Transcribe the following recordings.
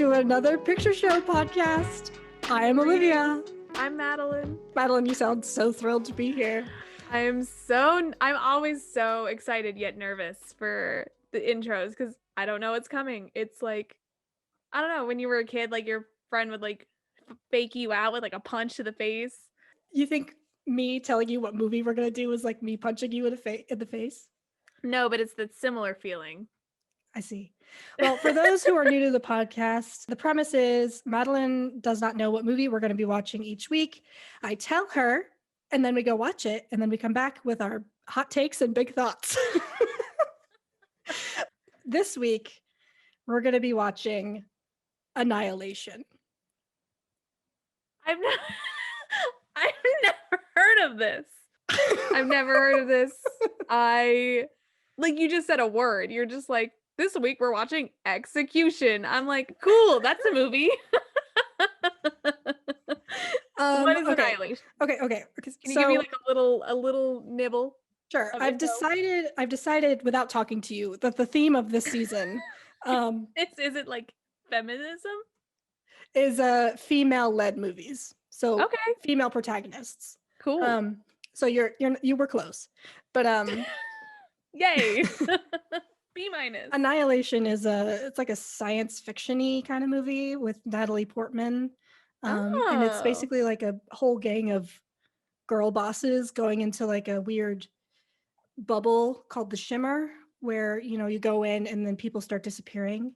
to another Picture Show podcast. I am Olivia. I'm Madeline. Madeline, you sound so thrilled to be here. I'm always so excited yet nervous for the intros because I don't know what's coming. It's like, I don't know, when you were a kid, like your friend would like fake you out with like a punch to the face. You think me telling you what movie we're going to do is like me punching you in the face? No, but it's that similar feeling. I see. Well, for those who are new to the podcast, the premise is Madeline does not know what movie we're going to be watching each week. I tell her, and then we go watch it, and then we come back with our hot takes and big thoughts. This week, we're going to be watching Annihilation. I've never heard of this. I've never heard of this. Like you just said a word. You're just like, this week we're watching Execution. I'm like, cool, that's a movie. What is Annihilation? Okay. Can you give me like a little nibble? Sure. I've decided without talking to you that the theme of this season is it like feminism? Is female-led movies. So female protagonists. Cool. So you were close. But yay. B-. Annihilation it's like a science fiction-y kind of movie with Natalie Portman. And it's basically like a whole gang of girl bosses going into like a weird bubble called the shimmer, where you go in and then people start disappearing.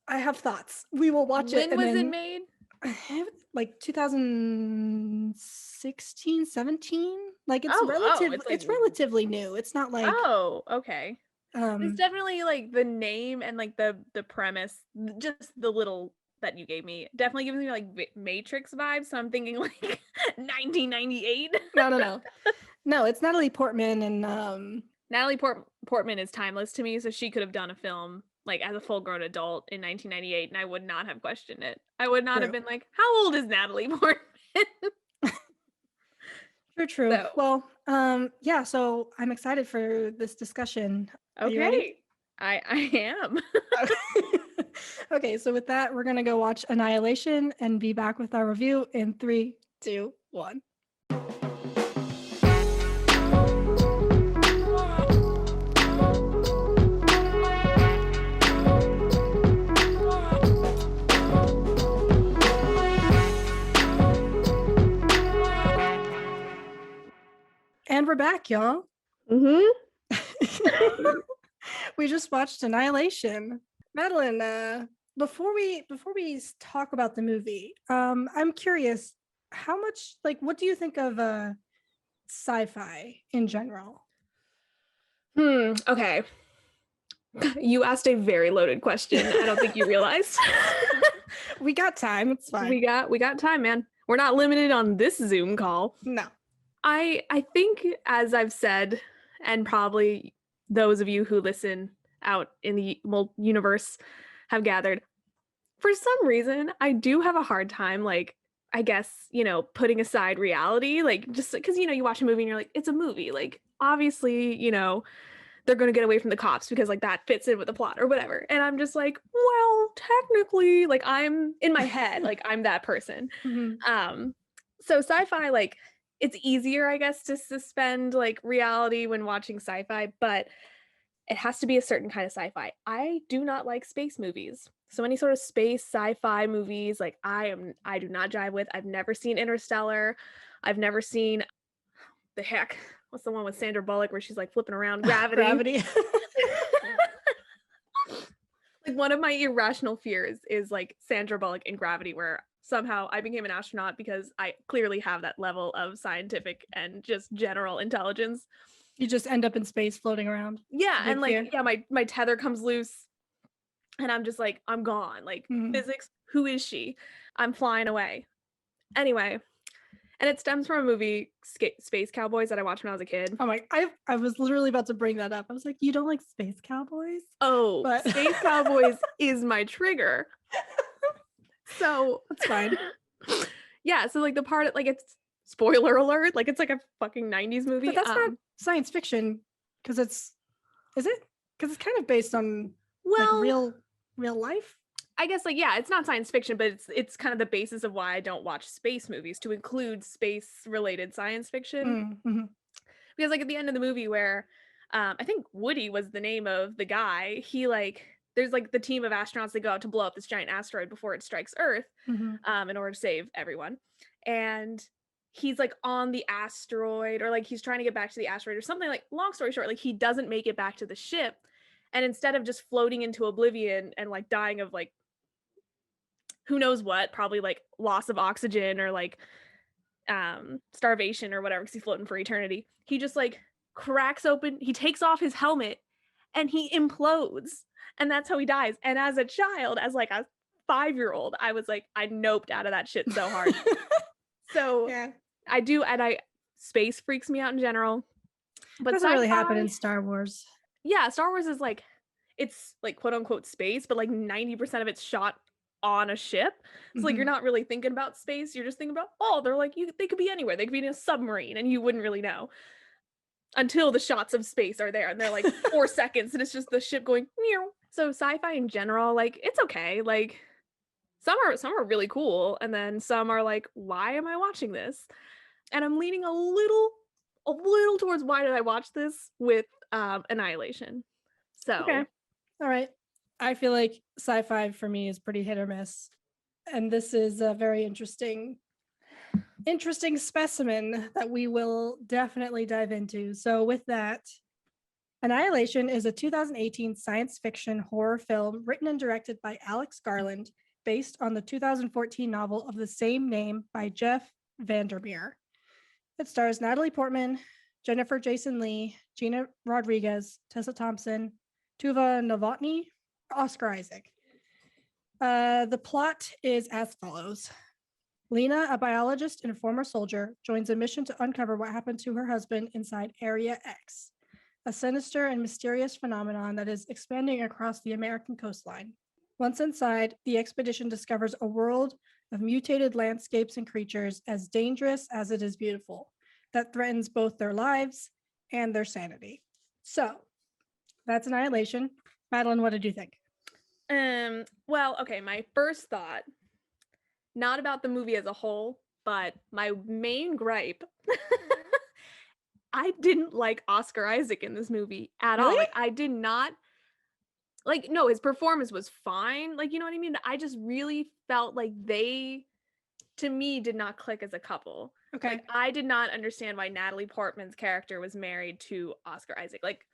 I have thoughts. We will watch it. When was it made? Like 2016, 17. Like it's relatively new. It's not like okay. It's definitely like the name and like the premise, just the little that you gave me definitely gives me like Matrix vibes. So I'm thinking like 1998. No, it's Natalie Portman, and Natalie Portman is timeless to me. So she could have done a film like as a full-grown adult in 1998, and I would not have questioned it. I would not have been like, how old is Natalie Portman? True. So. Well, yeah, so I'm excited for this discussion. Okay. Are you ready? I am. Okay, so with that, we're gonna go watch Annihilation and be back with our review in 3, 2, 1. And we're back, y'all. Mm-hmm. We just watched Annihilation. Madeline, before we talk about the movie, I'm curious, how much, like, what do you think of sci-fi in general? Okay. You asked a very loaded question. I don't think you realized. We got time. It's fine. We got time, man. We're not limited on this Zoom call. No. I think, as I've said, and probably those of you who listen out in the universe have gathered, for some reason, I do have a hard time, like, I guess, putting aside reality, like, just because, you watch a movie and you're like, it's a movie. Like, obviously, they're going to get away from the cops because, like, that fits in with the plot or whatever. And I'm just like, well, technically, like, I'm in my head, like, I'm that person. Mm-hmm. So sci-fi, like, it's easier, I guess, to suspend like reality when watching sci-fi, but it has to be a certain kind of sci-fi. I do not like space movies. So any sort of space sci-fi movies, like I do not jive with. I've never seen Interstellar. I've never seen what's the one with Sandra Bullock where she's like flipping around? Gravity. Like one of my irrational fears is like Sandra Bullock in Gravity, where somehow I became an astronaut because I clearly have that level of scientific and just general intelligence. You just end up in space floating around. Yeah, and like, my tether comes loose and I'm just like, I'm gone. Like, physics, who is she? I'm flying away. Anyway, and it stems from a movie, Space Cowboys, that I watched when I was a kid. Oh my, I was literally about to bring that up. I was like, you don't like Space Cowboys? Oh, but Space Cowboys is my trigger. So that's fine. Yeah, so like the part, like, it's spoiler alert, like it's like a fucking 90s movie. But that's not science fiction, because is it? Because it's kind of based on like real real life. I guess like, yeah, it's not science fiction, but it's kind of the basis of why I don't watch space movies, to include space related science fiction. Mm-hmm. Because like at the end of the movie where I think Woody was the name of the guy, he like there's like the team of astronauts that go out to blow up this giant asteroid before it strikes Earth, Mm-hmm. in order to save everyone. And he's like on the asteroid, or like he's trying to get back to the asteroid or something. Like, long story short, like he doesn't make it back to the ship, and instead of just floating into oblivion and like dying of like who knows what, probably like loss of oxygen or like starvation or whatever, because he's floating for eternity, he just like cracks open, he takes off his helmet and he implodes, and that's how he dies. And as a child, as like a 5-year-old, I was like, I noped out of that shit so hard. So Yeah. I do, and I space freaks me out in general, but Doesn't really happen in sci-fi, Star Wars. yeah, Star Wars is like, it's like quote unquote space, but like 90% of it's shot on a ship. So like you're Mm-hmm. not really thinking about space, you're just thinking about, oh, they're like, they could be anywhere. They could be in a submarine and you wouldn't really know until the shots of space are there, and they're like 4 seconds and it's just the ship going meow. So sci-fi in general, like it's okay. Like some are really cool, and then some are like, why am I watching this? And I'm leaning a little towards why did I watch this with Annihilation. Okay. So All right. I feel like sci-fi for me is pretty hit or miss. And this is a very interesting specimen that we will definitely dive into. So with that, Annihilation is a 2018 science fiction horror film written and directed by Alex Garland, based on the 2014 novel of the same name by Jeff Vandermeer. It stars Natalie Portman, Jennifer Jason Leigh, Gina Rodriguez, Tessa Thompson, Tuva Novotny, Oscar Isaac. The plot is as follows. Lena, a biologist and a former soldier, joins a mission to uncover what happened to her husband inside Area X, a sinister and mysterious phenomenon that is expanding across the American coastline. Once inside, the expedition discovers a world of mutated landscapes and creatures as dangerous as it is beautiful, that threatens both their lives and their sanity. So, that's Annihilation. Madeline, what did you think? Well, okay, my first thought, not about the movie as a whole, but my main gripe, I didn't like Oscar Isaac in this movie at all. Really? Like, I did not, like, no, his performance was fine. Like, you know what I mean? I just really felt like they, to me, did not click as a couple. Okay. Like, I did not understand why Natalie Portman's character was married to Oscar Isaac. Like,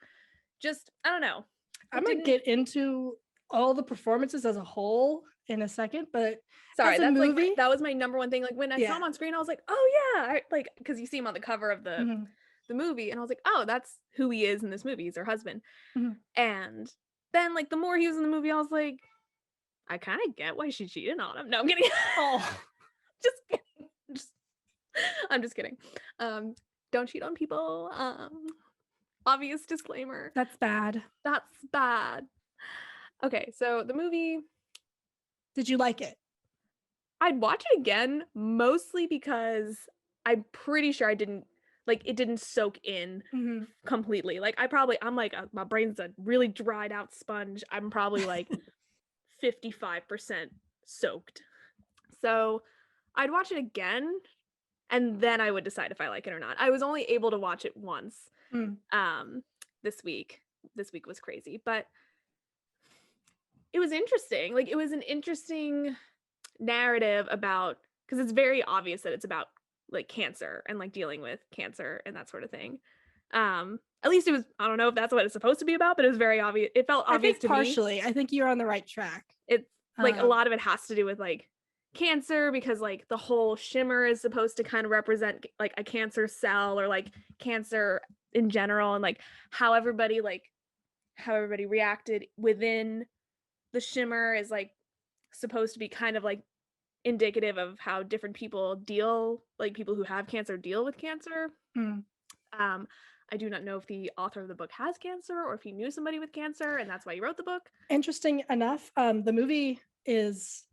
just, I don't know. I'm going to get into all the performances as a whole in a second, but sorry, as a that's movie, like that was my number one thing. Like when I saw him on screen, I was like, oh yeah, like because you see him on the cover of the movie, and I was like, oh, that's who he is in this movie. He's her husband. And then like the more he was in the movie, I was like, I kind of get why she cheated on him. No, I'm kidding. Oh, just kidding. I'm just kidding. Don't cheat on people. Obvious disclaimer. That's bad. That's bad. Okay, so the movie. Did you like it? I'd watch it again, mostly because I'm pretty sure it didn't soak in completely. Like I'm like, my brain's a really dried out sponge. I'm probably like 55% soaked. So I'd watch it again, and then I would decide if I like it or not. I was only able to watch it once this week. This week was crazy, but it was interesting. Like, it was an interesting narrative about, because it's very obvious that it's about like cancer and like dealing with cancer and that sort of thing. At least it was, I don't know if that's what it's supposed to be about, but it was very obvious. It felt obvious to me. Partially. I think you're on the right track. It's like a lot of it has to do with like cancer, because like the whole shimmer is supposed to kind of represent like a cancer cell, or like cancer in general, and like how everybody reacted within the shimmer is like supposed to be kind of like indicative of how different people deal, like people who have cancer deal with cancer. I do not know if the author of the book has cancer or if he knew somebody with cancer and that's why he wrote the book. Interesting enough, the movie is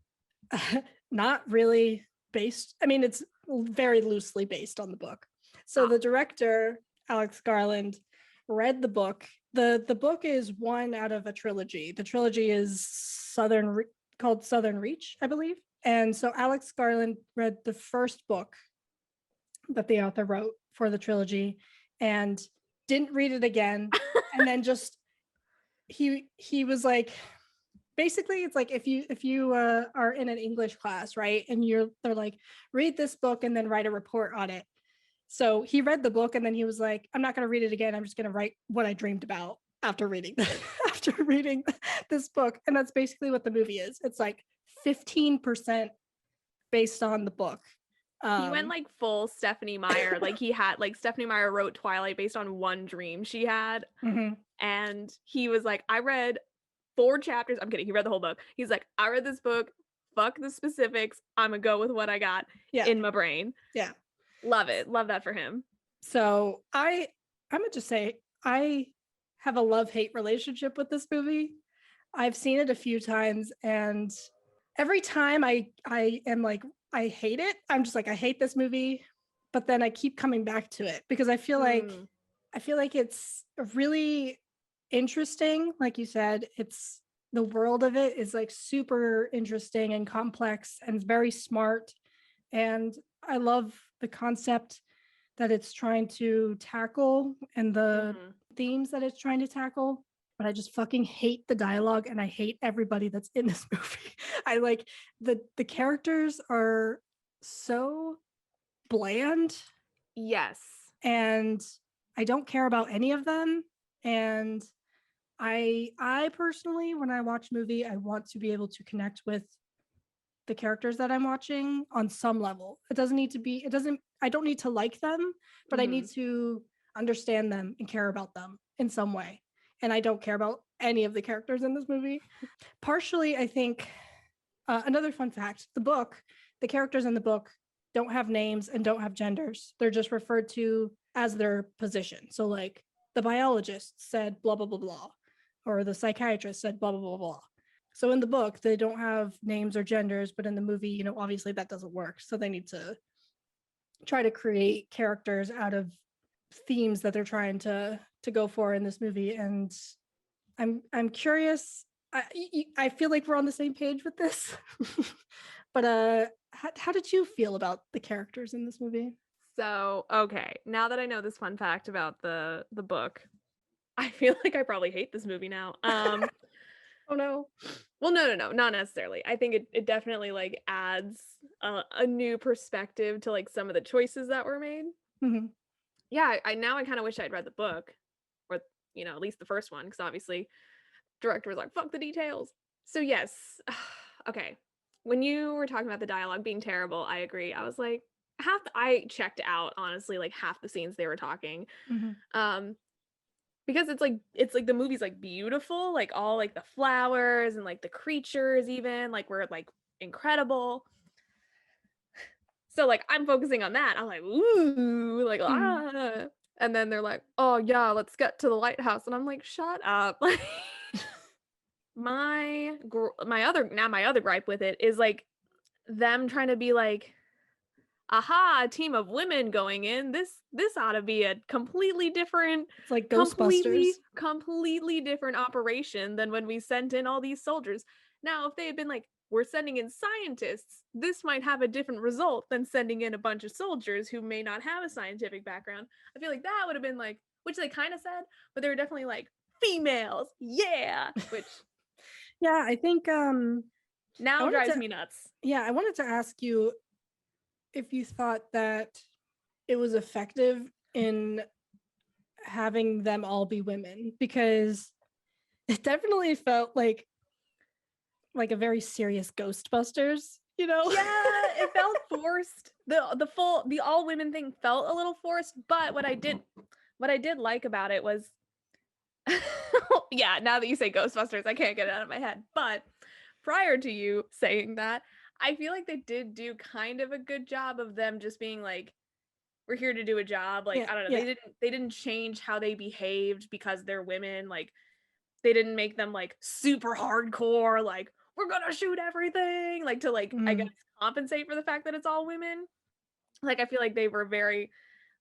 not really based, I mean, it's very loosely based on the book. So the director, Alex Garland, read the book. The book is one out of a trilogy. The trilogy is called Southern Reach, I believe. And so Alex Garland read the first book that the author wrote for the trilogy and didn't read it again. And then just he was like, basically it's like if you are in an English class, right, and they're like, read this book and then write a report on it. So he read the book and then he was like, I'm not going to read it again, I'm just going to write what I dreamed about after reading after reading this book. And that's basically what the movie is. It's like 15% based on the book. He went like full Stephanie Meyer. Like he had like Stephanie Meyer wrote Twilight based on one dream she had. Mm-hmm. And he was like, I read 4 chapters. I'm kidding. He read the whole book. He's like, I read this book. Fuck the specifics. I'm gonna go with what I got in my brain. Yeah. Love it. Love that for him. So I'm gonna just say I have a love-hate relationship with this movie. I've seen it a few times, and every time I am like, I hate it. I'm just like, I hate this movie, but then I keep coming back to it because I feel like it's really interesting. Like you said, it's the world of it is like super interesting and complex and very smart. And I love the concept that it's trying to tackle and the themes that it's trying to tackle. But I just fucking hate the dialogue and I hate everybody that's in this movie. I like the characters are so bland. Yes. And I don't care about any of them. And I personally, when I watch a movie, I want to be able to connect with the characters that I'm watching on some level. I don't need to like them, but I need to understand them and care about them in some way. And I don't care about any of the characters in this movie. Partially, I think, another fun fact, the characters in the book don't have names and don't have genders. They're just referred to as their position. So like the biologist said blah, blah, blah, blah, or the psychiatrist said blah, blah, blah, blah. So in the book, they don't have names or genders, but in the movie, obviously that doesn't work. So they need to try to create characters out of themes that they're trying to go for in this movie. And I'm curious. I feel like we're on the same page with this. But how did you feel about the characters in this movie? So, okay, now that I know this fun fact about the book, I feel like I probably hate this movie now. Oh no. Well, no, not necessarily. I think it definitely like adds a new perspective to like some of the choices that were made. Mm-hmm. Yeah, I kind of wish I'd read the book, or at least the first one, because obviously director was like, fuck the details. So yes, okay. When you were talking about the dialogue being terrible, I agree. I was like, I checked out, honestly, like half the scenes they were talking. Mm-hmm. Because it's like the movie's like beautiful, like all like the flowers and like the creatures even like were like incredible. So like I'm focusing on that. I'm like, ooh, like and then they're like, oh yeah, let's get to the lighthouse, and I'm like, shut up. Like my other gripe with it is like them trying to be like, aha, a team of women going in. This ought to be a completely different, it's like Ghostbusters, completely different operation than when we sent in all these soldiers. Now, if they had been like, we're sending in scientists, this might have a different result than sending in a bunch of soldiers who may not have a scientific background. I feel like that would have been like, which they kind of said, but they were definitely like, females, yeah, which yeah, I think now drives me nuts. Yeah, I wanted to ask you if you thought that it was effective in having them all be women, because it definitely felt like a very serious Ghostbusters, Yeah, it felt forced. The all women thing felt a little forced, but what I did like about it was yeah, now that you say Ghostbusters, I can't get it out of my head. But prior to you saying that, I feel like they did do kind of a good job of them just being like, we're here to do a job. Like, yeah, I don't know. yeah. They didn't change how they behaved because they're women. Like, they didn't make them like super hardcore, like, we're gonna shoot everything, like to like, I guess, compensate for the fact that it's all women. Like, I feel like they were very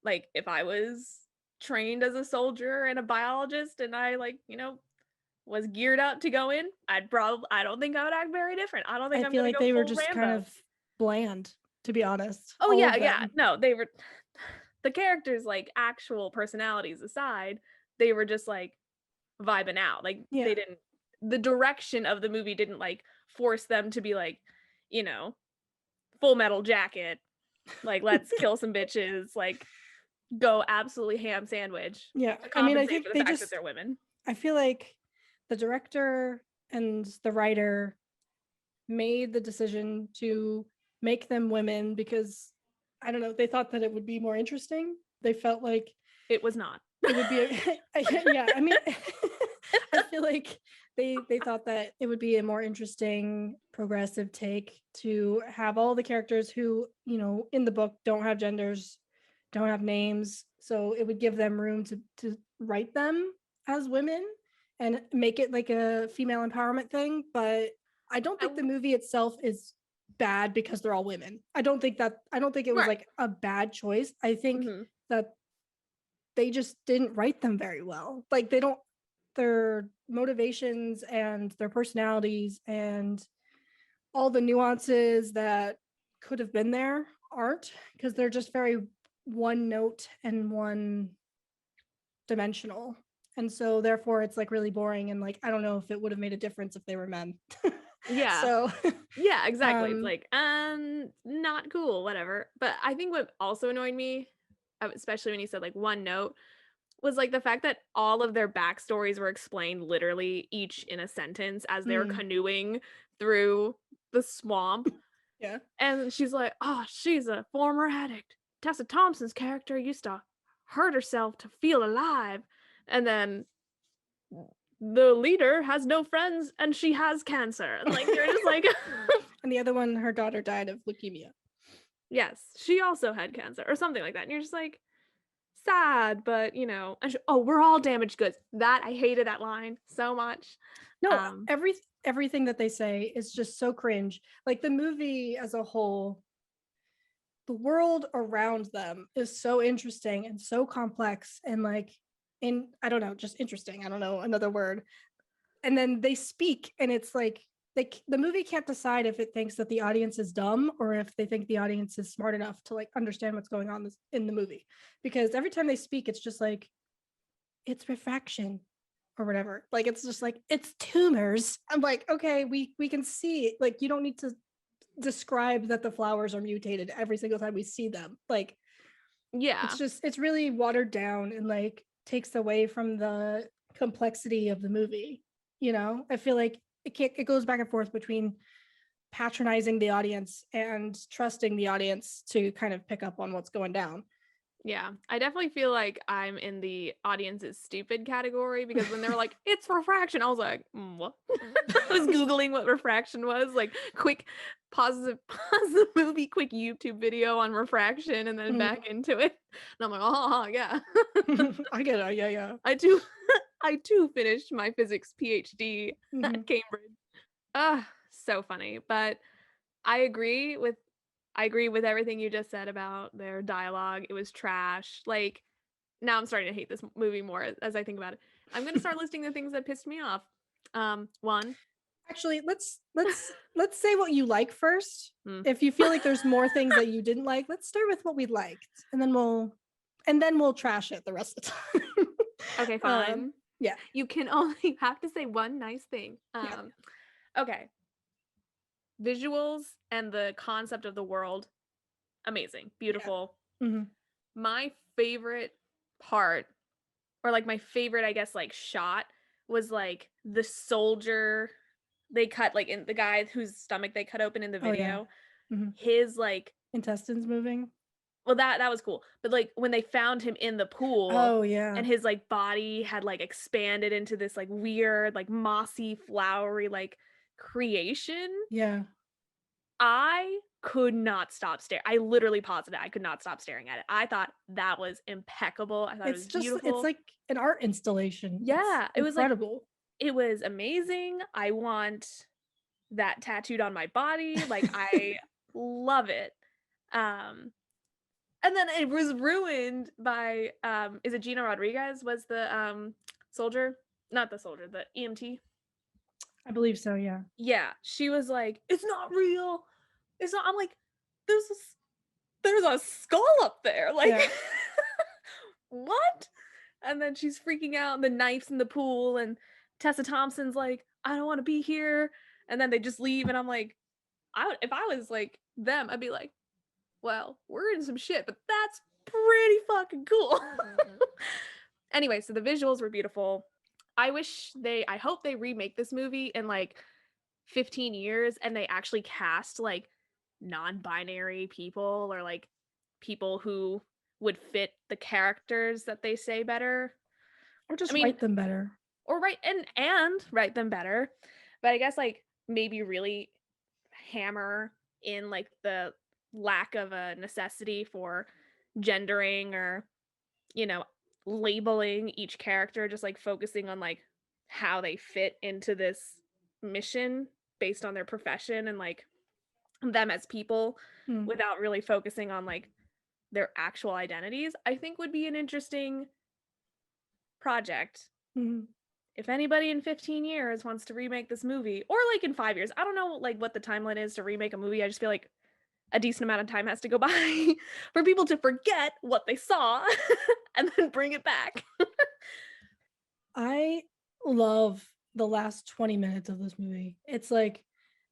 like, if I was trained as a soldier and a biologist and I like, was geared up to go in, I don't think I would act very different. I don't think I I'm feel gonna like go they were full just kind Rambo. of bland, to be honest. Oh All yeah, of yeah. them. No, they were the characters like actual personalities aside, they were just like vibing out. Like Yeah. they didn't the direction of the movie didn't like force them to be like, you know, full metal jacket, like let's kill some bitches, like go absolutely ham sandwich Yeah. to I mean, I compensate think for the they fact that just they're women. I feel like the director and the writer made the decision to make them women because I don't know, they thought that it would be more interesting. They felt like It was not. it would be yeah, I mean I feel like they thought that it would be a more interesting progressive take to have all the characters who, in the book don't have genders, don't have names, so it would give them room to write them as women and make it like a female empowerment thing. But I don't think the movie itself is bad because they're all women. I don't think it was Right. like a bad choice. I think that they just didn't write them very well. Like their motivations and their personalities and all the nuances that could have been there aren't, because they're just very one note and one dimensional. And so therefore it's like really boring, and like I don't know if it would have made a difference if they were men. Yeah. So Yeah, exactly. It's like, not cool, whatever. But I think what also annoyed me, especially when you said like one note, was like the fact that all of their backstories were explained literally each in a sentence as they were canoeing through the swamp. yeah. And she's like, oh, she's a former addict. Tessa Thompson's character used to hurt herself to feel alive. And then the leader has no friends and she has cancer. And like you're just like And the other one, her daughter died of leukemia. yes, she also had cancer or something like that. And you're just like sad, but and we're all damaged goods. That I hated that line so much. No, everything that they say is just so cringe. Like the movie as a whole, the world around them is so interesting and so complex and like I don't know, just interesting. I don't know another word. And then they speak and it's like the movie can't decide if it thinks that the audience is dumb or if they think the audience is smart enough to like understand what's going on in the movie. Because every time they speak, it's just like, it's refraction or whatever. Like it's just like, it's tumors. I'm like, okay, we can see it. Like you don't need to describe that the flowers are mutated every single time we see them. Like Yeah. it's really watered down and like takes away from the complexity of the movie. I feel like it goes back and forth between patronizing the audience and trusting the audience to kind of pick up on what's going down. Yeah, I definitely feel like I'm in the audience is stupid category because when they were like, it's refraction, I was like, what? I was Googling what refraction was, like quick pause the movie, quick YouTube video on refraction and then back into it. And I'm like, oh, yeah. I get it. Yeah. I too finished my physics PhD at Cambridge. So funny. But I agree with everything you just said about their dialogue. It was trash. Like now I'm starting to hate this movie more as I think about it. I'm going to start listing the things that pissed me off. One. Actually, let's say what you like first. If you feel like there's more things that you didn't like, let's start with what we liked, and then we'll trash it the rest of the time. Okay, fine. Yeah. You can only have to say one nice thing. Yeah. Okay. Visuals and the concept of the world, amazing, beautiful. Yeah. My favorite part, or like my favorite, I guess, like shot was like the soldier they cut, like in the guy whose stomach they cut open in the video. His like intestines moving. Well, that was cool. But like when they found him in the pool, oh yeah, and his like body had like expanded into this like weird, like mossy, flowery like creation. Yeah. I could not stop staring. I literally paused it. I could not stop staring at it. I thought that was impeccable. I thought it was beautiful. It's like an art installation. Yeah, it was incredible. It was amazing. I want that tattooed on my body. Like I love it. And then it was ruined by is it Gina Rodriguez was the soldier? Not the soldier, the EMT. I believe so, yeah. Yeah, she was like, "It's not real. It's not." I'm like, "There's there's a skull up there." Like, Yeah. what? And then she's freaking out, and the knife's in the pool, and Tessa Thompson's like, "I don't want to be here." And then they just leave, and I'm like, if I was like them, I'd be like, "Well, we're in some shit, but that's pretty fucking cool." Anyway, so the visuals were beautiful. I hope they remake this movie in like 15 years and they actually cast like non-binary people or like people who would fit the characters that they say better. Or I just mean, write them better. or write and write them better. But I guess like maybe really hammer in like the lack of a necessity for gendering or, you know, labeling each character, just like focusing on like how they fit into this mission based on their profession and like them as people Mm. without really focusing on like their actual identities, I think would be an interesting project. Mhm. If anybody in 15 years wants to remake this movie, or like in 5 years, I don't know like what the timeline is to remake a movie. I just feel like a decent amount of time has to go by for people to forget what they saw and then bring it back. I love the last 20 minutes of this movie. It's like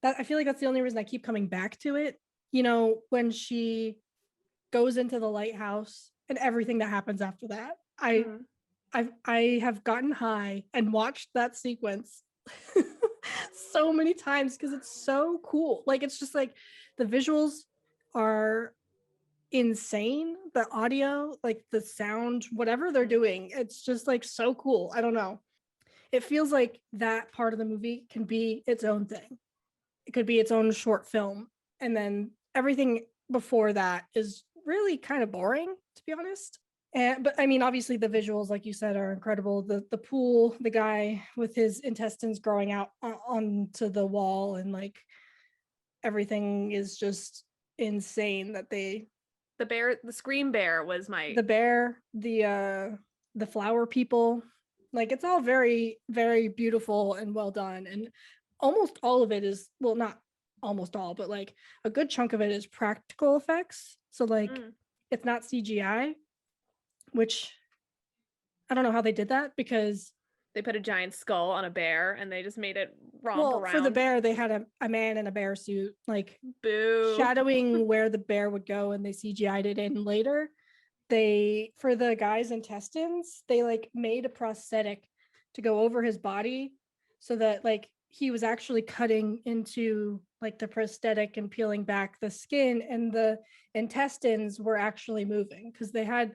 that. I feel like that's the only reason I keep coming back to it. You know, when she goes into the lighthouse and everything that happens after that. Mhm. I have gotten high and watched that sequence so many times because it's so cool. Like it's just like the visuals are insane. The audio, like the sound, whatever they're doing, it's just like so cool. I don't know. It feels like that part of the movie can be its own thing. It could be its own short film. And then everything before that is really kind of boring, to be honest. And but I mean, obviously the visuals, like you said, are incredible. The pool, the guy with his intestines growing out onto the wall, and like everything is just insane. That they The scream bear was my the bear, the flower people, like it's all very very beautiful and well done. And almost all of it is, well, not almost all, but like a good chunk of it is practical effects. So like mm. it's not CGI, which I don't know how they did that because, They put a giant skull on a bear and they just made it romp well, for the around. bear they had a man in a bear suit like Boo. shadowing where the bear would go, and they CGI'd it in later. They, for the guy's intestines, they like made a prosthetic to go over his body so that like he was actually cutting into like the prosthetic and peeling back the skin, and the intestines were actually moving because they had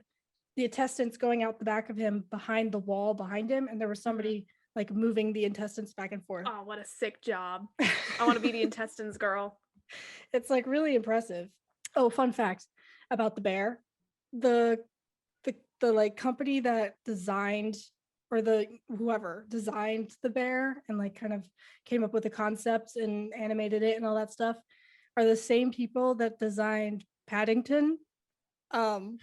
the intestines going out the back of him behind the wall behind him, and there was somebody like moving the intestines back and forth. Oh, what a sick job. I want to be the intestines girl. It's like really impressive. Oh, fun fact about the bear. The the like company that designed, or the whoever designed the bear and like kind of came up with the concepts and animated it and all that stuff are the same people that designed Paddington. Um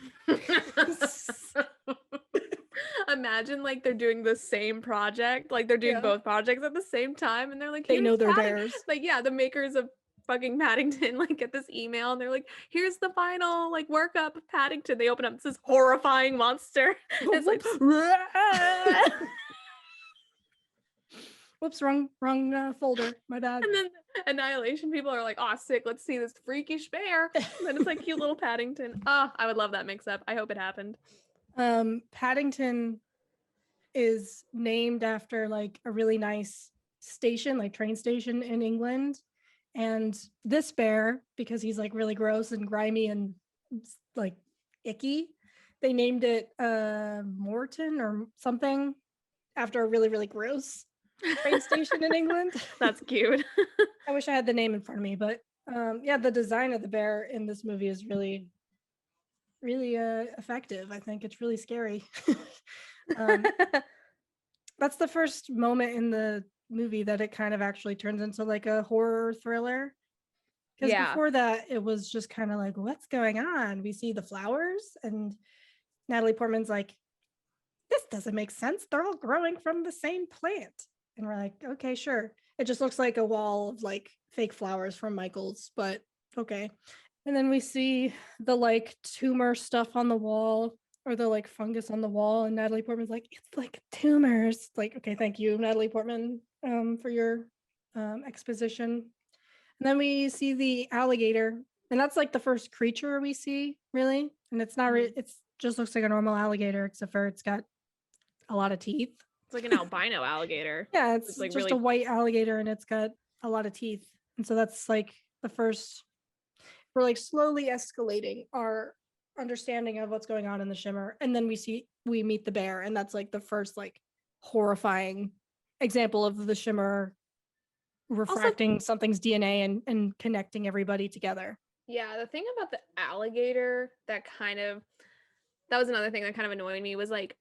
Imagine like they're doing the same project, like they're doing yeah, both projects at the same time, and they're like, they "Here's know their Paddington." bears. Like, yeah, the makers of fucking Paddington like get this email, and they're like, "Here's the final like workup of Paddington." They open up this horrifying monster. And it's like, Whoops, wrong folder. My bad. and then Annihilation people are like, "Oh, sick! Let's see this freakish bear." And then it's like cute little Paddington. Oh, I would love that mix up. I hope it happened. Paddington is named after like a really nice station, like train station in England. And this bear, because he's like really gross and grimy and like icky, they named it Morton or something after a really, really gross train station in England. That's cute. I wish I had the name in front of me, but yeah, the design of the bear in this movie is really, really effective. I think it's really scary. um, that's the first moment in the movie that it kind of actually turns into like a horror thriller. Because Yeah. before that, it was just kind of like, what's going on? We see the flowers, and Natalie Portman's like, this doesn't make sense. They're all growing from the same plant. And we're like, okay, sure. It just looks like a wall of like fake flowers from Michael's, but okay. And then we see the like tumor stuff on the wall, or the like fungus on the wall, and Natalie Portman's like, it's like tumors. It's like, okay, thank you, Natalie Portman, for your exposition. And then we see the alligator, and that's like the first creature we see, really. And it's not, it's just looks like a normal alligator, except for it's got a lot of teeth. It's like an albino alligator. Yeah, it's like just really a white alligator, and it's got a lot of teeth. And so that's like the first, we're like slowly escalating our understanding of what's going on in the shimmer. And then we meet the bear, and that's like the first like horrifying example of the shimmer refracting something's DNA and connecting everybody together. Yeah, the thing about the alligator that was another thing that kind of annoyed me was like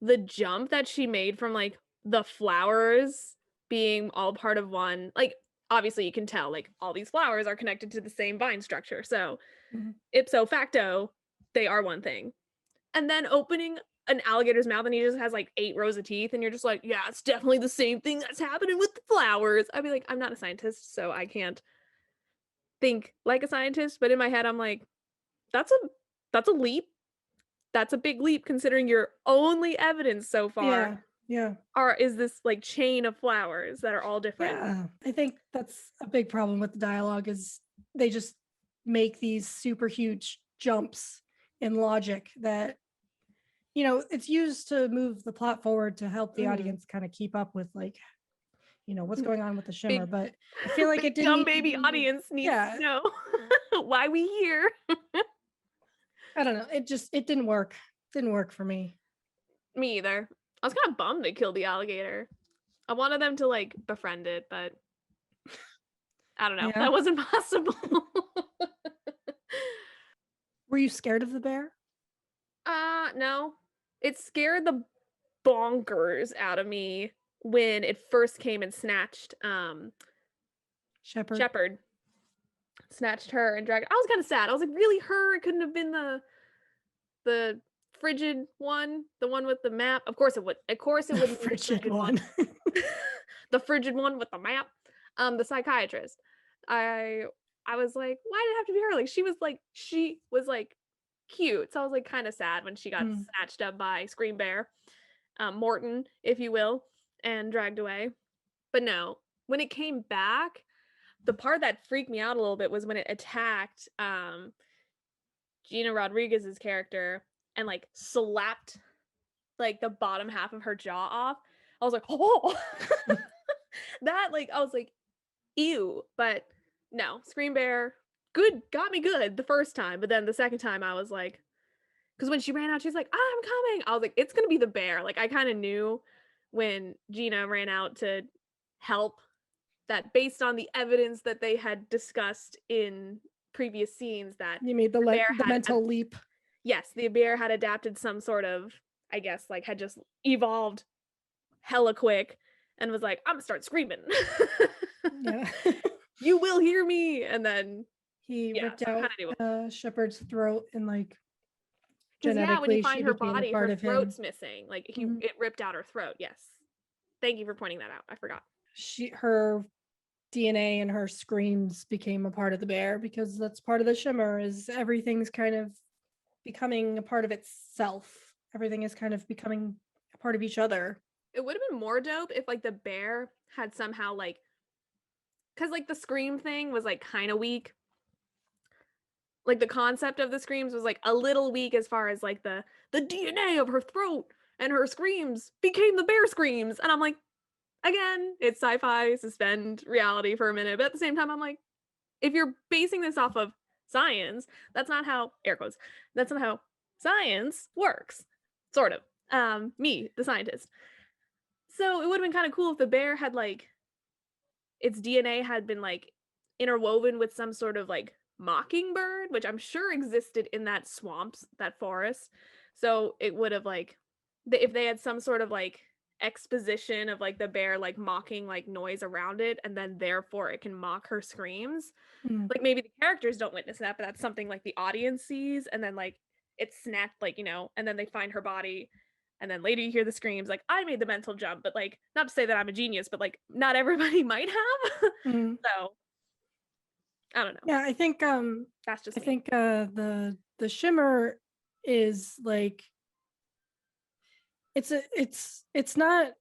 the jump that she made from like the flowers being all part of one. Like obviously you can tell like all these flowers are connected to the same vine structure. So ipso facto, they are one thing. And then opening an alligator's mouth and he just has like 8 rows of teeth and you're just like, yeah, it's definitely the same thing that's happening with the flowers. I'd be like, I'm not a scientist, so I can't think like a scientist, but in my head I'm like, that's a leap. That's a big leap considering your only evidence so far Yeah. is this like chain of flowers that are all different. Yeah. I think that's a big problem with the dialogue, is they just make these super huge jumps in logic that, it's used to move the plot forward to help the audience kind of keep up with like, what's going on with the shimmer. Big, but I feel like it didn't dumb need to baby be, audience needs to know why we here. I don't know. It didn't work. Didn't work for me. Me either. I was kind of bummed they killed the alligator. I wanted them to like befriend it, but I don't know. Yeah. That wasn't possible. Were you scared of the bear? No. It scared the bonkers out of me when it first came and snatched Shepherd. Snatched her and dragged. I was kind of sad. I was like, really, her? It couldn't have been the frigid one, the one with the map. Of course it would. Of course it wouldn't be the frigid one. The frigid one with the map. The psychiatrist. I was like, why did it have to be her? Like she was like cute. So I was like kind of sad when she got snatched up by Scream Bear, Morton, if you will, and dragged away. But no, when it came back, the part that freaked me out a little bit was when it attacked Gina Rodriguez's character and like slapped like the bottom half of her jaw off. I was like, oh, that like, I was like, ew. But no, Scream Bear, good, got me good the first time. But then the second time I was like, because when she ran out, she's like, I'm coming. I was like, it's going to be the bear. Like I kind of knew when Gina ran out to help that based on the evidence that they had discussed in previous scenes that you made the mental leap. Yes, the bear had adapted some sort of, I guess, like had just evolved hella quick and was like, I'm gonna start screaming. Yeah. You will hear me. And then he ripped out Shepherd's throat and like genetically when you find her body, her throat's him. missing. Like it ripped out her throat. Yes. Thank you for pointing that out. I forgot. Her DNA and her screams became a part of the bear, because that's part of the shimmer, is everything's kind of becoming a part of itself. Everything is kind of becoming a part of each other. It would have been more dope if like the bear had somehow like, because like the scream thing was like kind of weak. Like the concept of the screams was like a little weak as far as like the DNA of her throat and her screams became the bear screams. And I'm like, again, it's sci-fi, suspend reality for a minute. But at the same time, I'm like, if you're basing this off of science, that's not how, air quotes, that's not how science works. Sort of. Me, the scientist. So it would have been kind of cool if the bear had like, its DNA had been like interwoven with some sort of like mockingbird, which I'm sure existed in that swamps, that forest. So it would have like, if they had some sort of like exposition of like the bear like mocking like noise around it, and then therefore it can mock her screams. Mm. Like maybe the characters don't witness that, but that's something like the audience sees, and then like it's snapped, like, and then they find her body, and then later you hear the screams. Like, I made the mental jump, but like, not to say that I'm a genius, but like not everybody might have. Mm. So I don't know. Yeah, I think That's just I me. think the shimmer is like it's not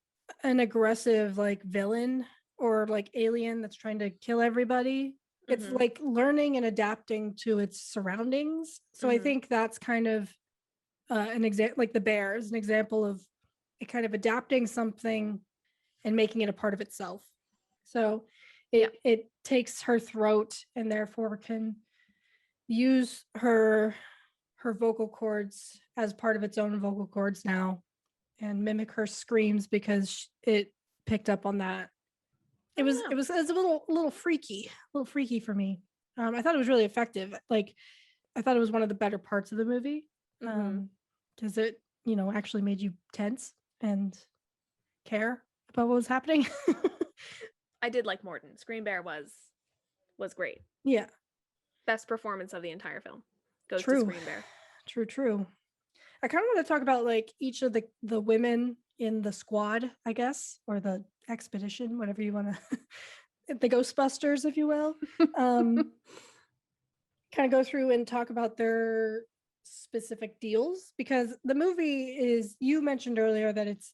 an aggressive like villain or like alien that's trying to kill everybody. It's Mm-hmm. like learning and adapting to its surroundings. So I Mm-hmm. think that's kind of an example, like the bear is an example of it kind of adapting something and making it a part of itself. So Yeah. it takes her throat and therefore can use her vocal cords as part of its own vocal cords now and mimic her screams because it picked up on that. I It don't was know. it was a little freaky for me. I thought it was really effective. Like I thought it was one of the better parts of the movie Mm-hmm. because it actually made you tense and care about what was happening. I did like Morton. Scream Bear was great. Yeah, Best performance of the entire film goes to true, Scream Bear. true. I kind of want to talk about like each of the women in the squad, I guess, or the expedition, whatever you want to, the Ghostbusters, if you will. Um, kind of go through and talk about their specific deals because the movie is. You mentioned earlier that it's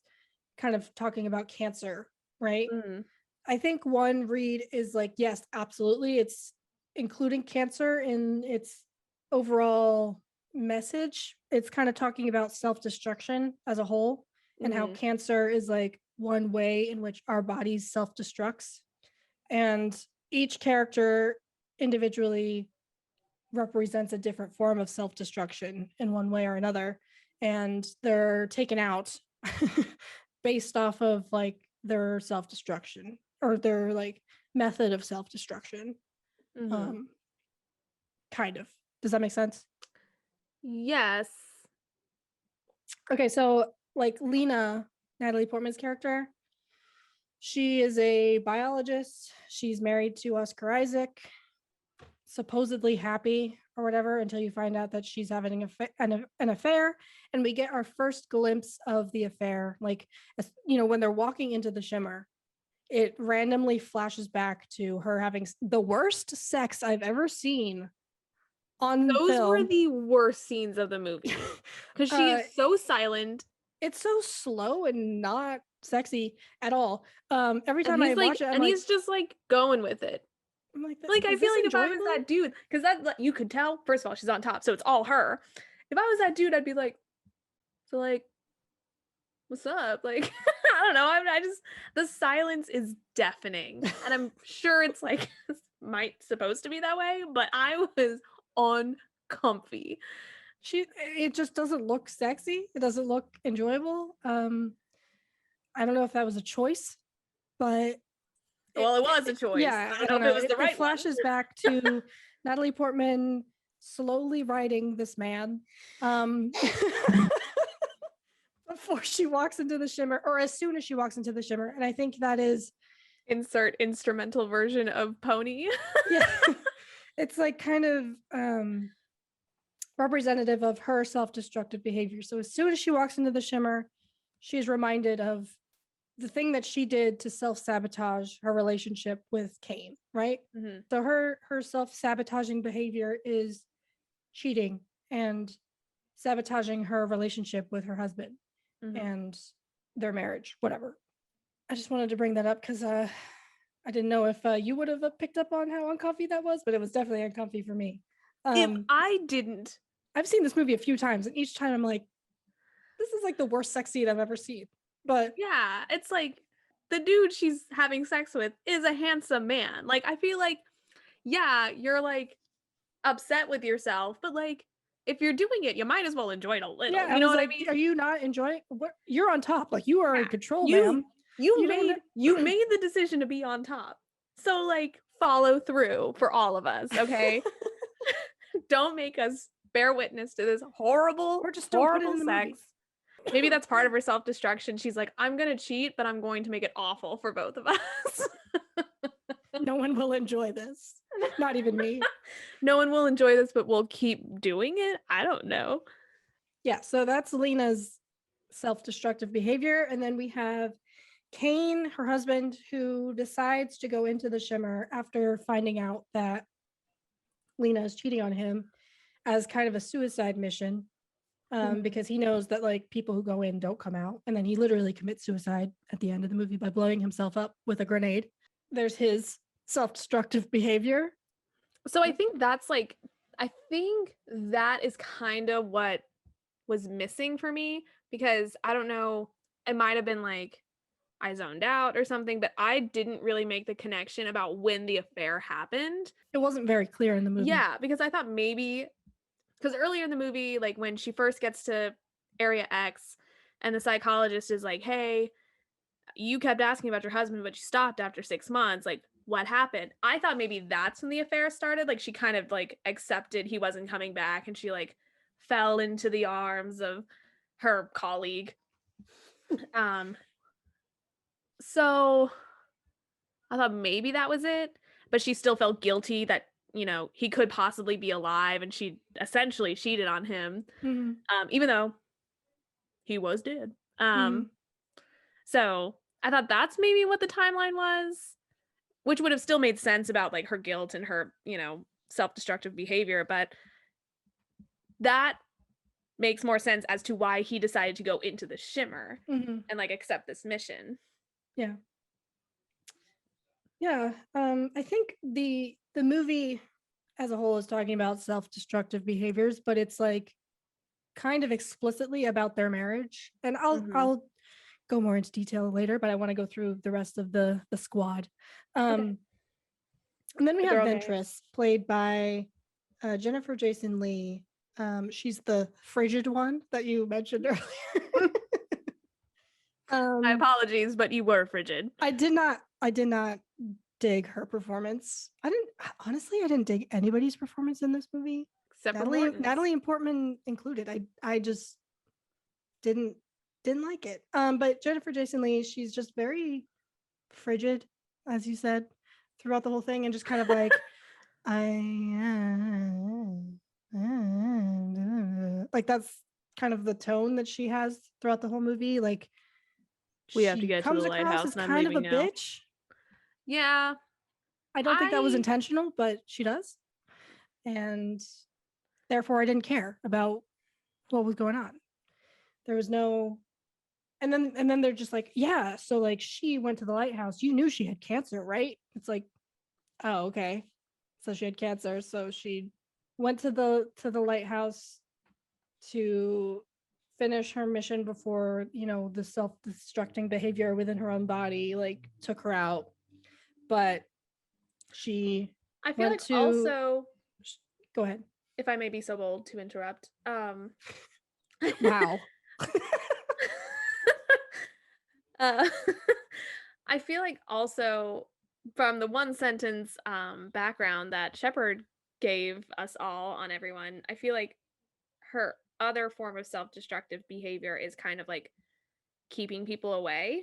kind of talking about cancer, right? Mm-hmm. I think one read is like, yes, absolutely, it's including cancer in its overall message. It's kind of talking about self-destruction as a whole and how Mm-hmm. cancer is like one way in which our bodies self-destructs. And each character individually represents a different form of self-destruction in one way or another. And they're taken out based off of like their self-destruction or their like method of self-destruction. Mm-hmm. Um, kind of. Does that make sense? Yes. Okay, so like Lena, Natalie Portman's character, she is a biologist. She's married to Oscar Isaac, supposedly happy or whatever until you find out that she's having an affair, and we get our first glimpse of the affair. Like, when they're walking into the shimmer, it randomly flashes back to her having the worst sex I've ever seen on Those were film. the worst scenes of the movie because she uh, is so silent, it's so slow and not sexy at all. Every and time I watch it, he's just like going with it. I'm like, Like, I is feel this like if I was enjoyable? that dude, because that you could tell, first of all, she's on top, so it's all her. If I was that dude, I'd be like, so like, what's up? Like, I don't know. I just the silence is deafening, and I'm sure it's like might supposed to be that way, but I was uncomfy. It just doesn't look sexy. It doesn't look enjoyable. I don't know if that was a choice, but Well, it was a choice. yeah, I I don't know don't if it know. was It, the it right one. flashes back to Natalie Portman slowly riding this man before she walks into the shimmer, or as soon as she walks into the shimmer. And I think that is, Insert instrumental version of Pony. yeah, it's like kind of representative of her self-destructive behavior. So as soon as she walks into the shimmer, she's reminded of the thing that she did to self-sabotage her relationship with Kane, right? Mm-hmm. So her self-sabotaging behavior is cheating and sabotaging her relationship with her husband Mm-hmm. and their marriage, whatever. I just wanted to bring that up because I didn't know if you would have picked up on how uncomfy that was, but it was definitely uncomfy for me. If I didn't, I've seen this movie a few times, and each time I'm like, this is like the worst sex scene I've ever seen. But yeah, it's like the dude she's having sex with is a handsome man. Like, I feel like, yeah, you're like upset with yourself, but like if you're doing it, you might as well enjoy it a little. yeah, I You know was what I like, mean? are you not enjoying what you're on top? Like you are in Yeah. control, You ma'am. you You made don't you made the decision to be on top. So like follow through for all of us, okay? Don't make us bear witness to this horrible, or just don't put it horrible in the sex. movie. Maybe that's part of her self-destruction. She's like, I'm gonna cheat, but I'm going to make it awful for both of us. No one will enjoy this. Not even me. No one will enjoy this, but we'll keep doing it. I don't know. Yeah, so that's Lena's self-destructive behavior. And then we have Kane, her husband, who decides to go into the shimmer after finding out that Lena is cheating on him as kind of a suicide mission. Because he knows that like people who go in don't come out. And then he literally commits suicide at the end of the movie by blowing himself up with a grenade. There's his self-destructive behavior. So I think that is kind of what was missing for me, because I don't know, it might have been like I zoned out or something, but I didn't really make the connection about when the affair happened. It wasn't very clear in the movie. Yeah, because I thought maybe, because earlier in the movie, like when she first gets to Area X and the psychologist is like, hey, you kept asking about your husband, but you stopped after 6 months. Like, what happened? I thought maybe that's when the affair started. Like, she kind of like accepted he wasn't coming back and she like fell into the arms of her colleague. So I thought maybe that was it, but she still felt guilty that, he could possibly be alive and she essentially cheated on him, even though he was dead. So I thought that's maybe what the timeline was, which would have still made sense about like her guilt and her, self-destructive behavior, but that makes more sense as to why he decided to go into the shimmer and like accept this mission. Yeah. Yeah. I think the movie as a whole is talking about self-destructive behaviors, but it's like kind of explicitly about their marriage. And I'll go more into detail later, but I want to go through the rest of the squad. And then we have Ventress, played by Jennifer Jason Leigh. She's the frigid one that you mentioned earlier. My apologies, but you were frigid. I did not dig her performance. I didn't dig anybody's performance in this movie, except Natalie Portman included. I just didn't like it. But Jennifer Jason Leigh, she's just very frigid, as you said, throughout the whole thing, and just kind of like like that's kind of the tone that she has throughout the whole movie. Like we have to get to the lighthouse as kind of a bitch. Yeah. I don't think that was intentional, but she does. And therefore I didn't care about what was going on. There was no, and then they're just like, yeah, so like she went to the lighthouse. You knew she had cancer, right? It's like, oh, okay. So she had cancer. So she went to the lighthouse to finish her mission before, the self-destructing behavior within her own body like took her out. But I feel like also, go ahead, if I may be so bold to interrupt. Wow. I feel like also from the one sentence background that Shepard gave us all on everyone, I feel like her other form of self-destructive behavior is kind of like keeping people away.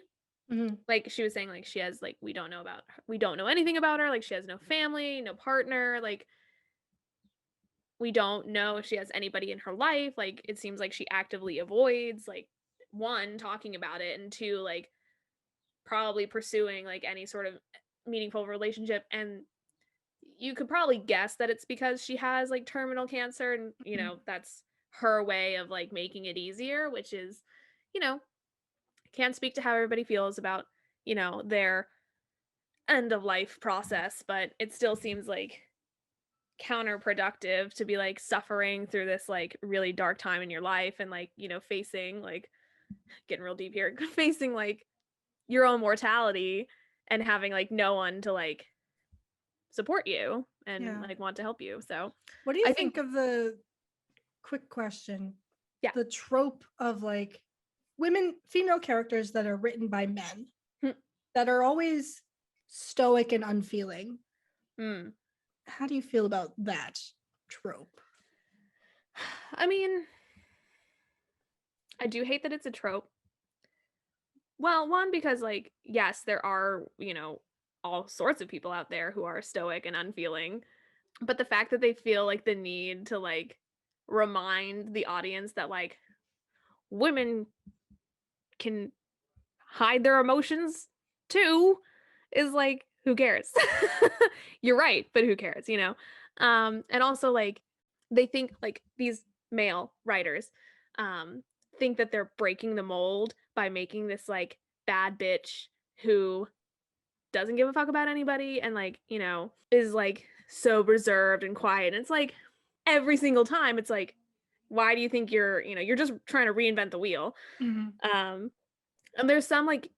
Like she was saying, like she has like we don't know anything about her, like she has no family, no partner, like we don't know if she has anybody in her life. Like it seems like she actively avoids like one, talking about it, and two, like probably pursuing like any sort of meaningful relationship. And you could probably guess that it's because she has like terminal cancer, and that's her way of like making it easier, which is, can't speak to how everybody feels about, their end of life process, but it still seems like counterproductive to be like suffering through this like really dark time in your life and like, facing like getting real deep here, facing like your own mortality and having like no one to like support you and like want to help you. So what do you think of the quick question? Yeah. The trope of like female characters that are written by men that are always stoic and unfeeling. How do you feel about that trope? I mean, I do hate that it's a trope. Well, one, because like, yes, there are, all sorts of people out there who are stoic and unfeeling, but the fact that they feel like the need to like remind the audience that like women can hide their emotions too is like, who cares? You're right, but who cares, and also like they think like these male writers um think that they're breaking the mold by making this like bad bitch who doesn't give a fuck about anybody and like, is like so reserved and quiet. And it's like every single time it's like, why do you think you're just trying to reinvent the wheel? Mhm. Um and there's some like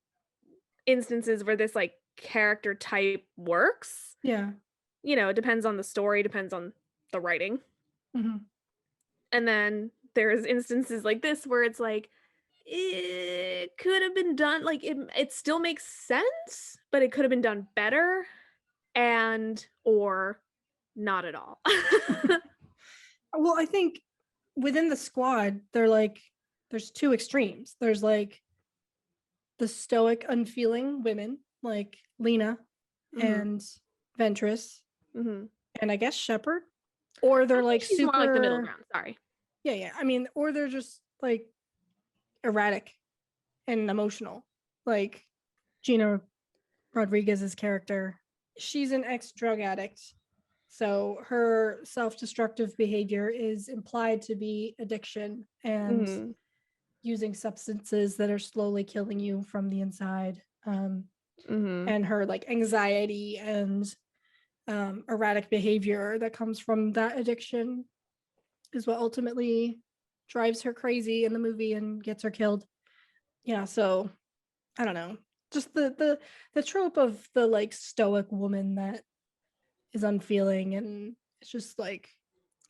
instances where this like character type works. Yeah. It depends on the story, depends on the writing. Mhm. And then there's instances like this where it's like it could have been done like it still makes sense, but it could have been done better and or not at all. Well, I think within the squad, there's two extremes. There's like the stoic, unfeeling women, like Lena Mhm. and Ventress, Mhm. and I guess Shepard, or I they're think like she's more like the middle super, ground, sorry. yeah, yeah. I mean, or they're just like erratic and emotional, like Gina Rodriguez's character. She's an ex-drug addict, so her self-destructive behavior is implied to be addiction and Mhm. using substances that are slowly killing you from the inside. Mhm. And her like anxiety and erratic behavior that comes from that addiction is what ultimately drives her crazy in the movie and gets her killed. Yeah, so I don't know. Just the trope of the like stoic woman that is unfeeling and it's just like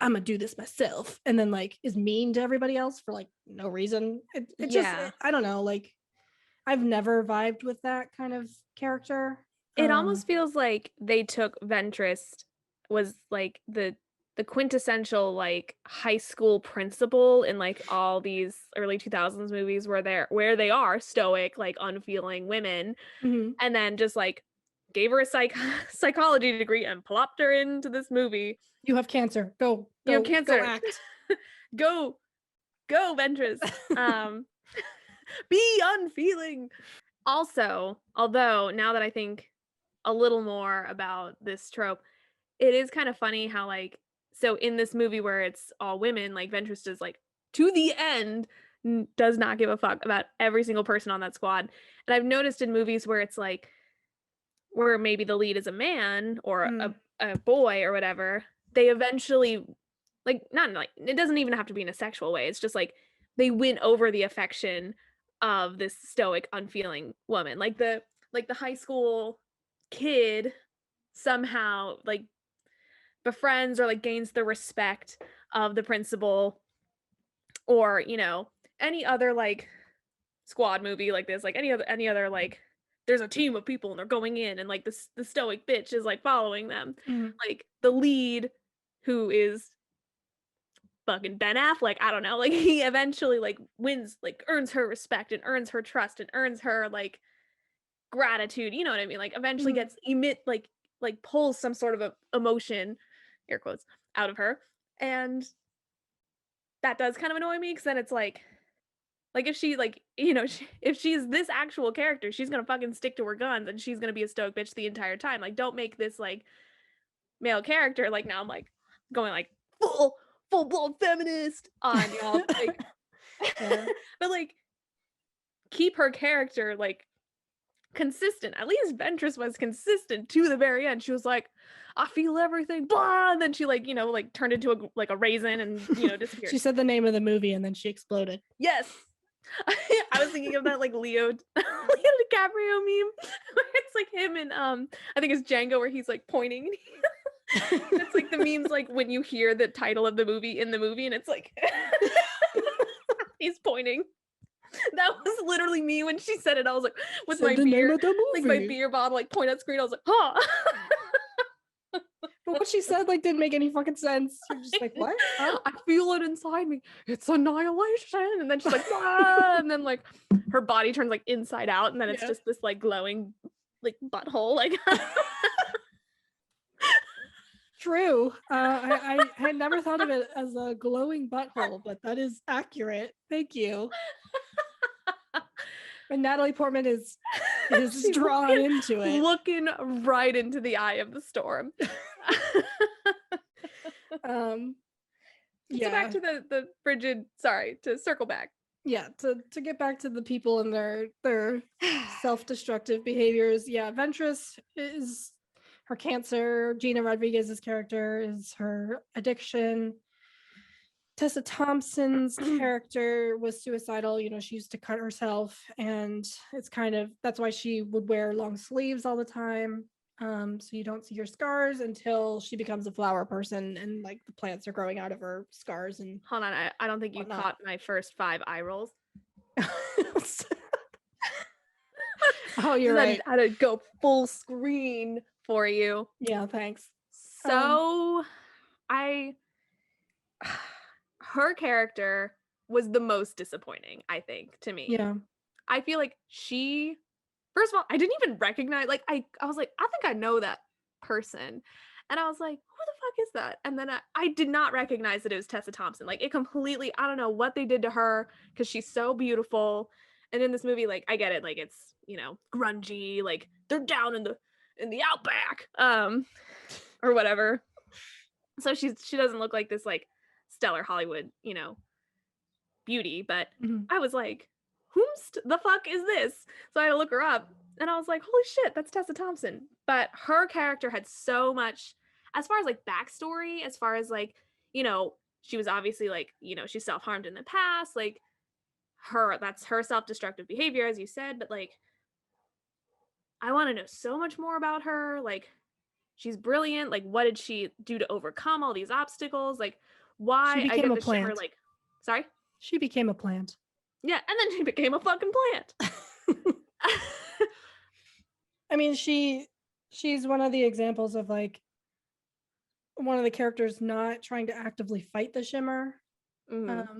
I'm gonna do this myself, and then like is mean to everybody else for like no reason. I don't know. Like I've never vibed with that kind of character. It almost feels like they took Ventress was like the quintessential like high school principal in like all these early 2000s movies where they are stoic, like unfeeling women, Mhm. and then just like gave her a psychology degree and plopped her into this movie. You have cancer. Go, You have go cancer. act. Go, go, Ventress. Um, be unfeeling. Also, although now that I think a little more about this trope, it is kind of funny how like so in this movie where it's all women, like Ventress does like to the end does not give a fuck about every single person on that squad. And I've noticed in movies where it's like where maybe the lead is a man or Mm, a boy or whatever, they eventually like not like it doesn't even have to be in a sexual way. It's just like they win over the affection of this stoic, unfeeling woman. Like the high school kid somehow like befriends or like gains the respect of the principal or, any other like squad movie like this, like any other like there's a team of people and they're going in and like the stoic bitch is like following them. mm, Like the lead who is fucking Ben Affleck, I don't know, like he eventually like wins, like earns her respect and earns her trust and earns her like gratitude, you know what I mean? Like eventually mm. gets like pulls some sort of a emotion, air quotes, out of her. And that does kind of annoy me because then it's like if she like, if she's this actual character, she's gonna fucking stick to her guns and she's gonna be a stoic bitch the entire time. Like don't make this like male character like now I'm like going like full blown feminist on y'all like Yeah. but like keep her character like consistent. At least Ventress was consistent to the very end. She was like, I feel everything, blah, and then she like, like turned into a raisin and disappeared. She said the name of the movie and then she exploded. Yes. I was thinking of that like Leo DiCaprio meme where it's like him and I think it's Django where he's like pointing. It's like the memes like when you hear the title of the movie in the movie and it's like he's pointing. That was literally me when she said it. I was like, with Said my the name beer, of the like my movie. beer bottle, like point at screen. I was like, huh. But what she said like didn't make any fucking sense. You're just like, what? Huh? I feel it inside me. It's annihilation. And then she's like, ah! And then like her body turns like inside out, and then it's Yeah. just this like glowing like butthole. Like True. I had never thought of it as a glowing butthole, but that is accurate. Thank you. And Natalie Portman is she's drawn into it. looking right into the eye of the storm. Yeah. So back to the frigid. Sorry, to circle back. Yeah, to get back to the people and their self-destructive behaviors. Yeah, Ventress is her cancer. Gina Rodriguez's character is her addiction. Tessa Thompson's character was suicidal. You know, she used to cut herself, and it's kind of that's why she would wear long sleeves all the time. So you don't see her scars until she becomes a flower person, and like the plants are growing out of her scars. And hold on, I don't think you caught my first 5 eye rolls. Oh, you're right. I had to go full screen for you. Yeah, thanks. So her character was the most disappointing, I think, to me. Yeah. I feel like first of all, I didn't even recognize, like, I was like, I think I know that person. And I was like, who the fuck is that? And then I did not recognize that it was Tessa Thompson. Like, it completely, I don't know what they did to her, because she's so beautiful. And in this movie, like, I get it, like, it's, you know, grungy, like, they're down in the outback, or whatever. So she doesn't look like this, like, stellar Hollywood, you know, beauty. But I was like, the fuck is this? So I had to look her up, and I was like, holy shit, that's Tessa Thompson. But her character had so much, as far as like backstory, as far as like, you know, she was obviously like, you know, she self-harmed in the past, like that's her self-destructive behavior, as you said. But like, I want to know so much more about her. Like, she's brilliant. Like, what did she do to overcome all these obstacles? Like, why? She became I get a the plant. shimmer, like, sorry? She became a plant. Yeah, and then she became a fucking plant. I mean, she's one of the examples of like one of the characters not trying to actively fight the shimmer.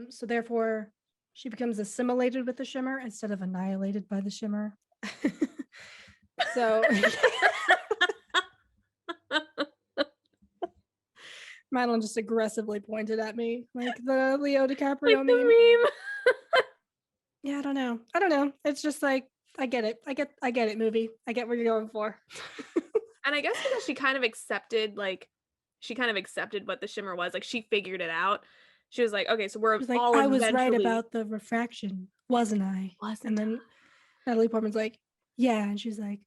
So therefore she becomes assimilated with the shimmer instead of annihilated by the shimmer. So Madeline just aggressively pointed at me like the Leo DiCaprio like the meme. Yeah, I don't know. It's just like, I get it. I get it, movie. I get what you're going for. And I guess because she kind of accepted what the shimmer was. Like, she figured it out. She was like, okay, so we're like, all I was right about the refraction, wasn't I? And then Natalie Portman's like, yeah. And she's like,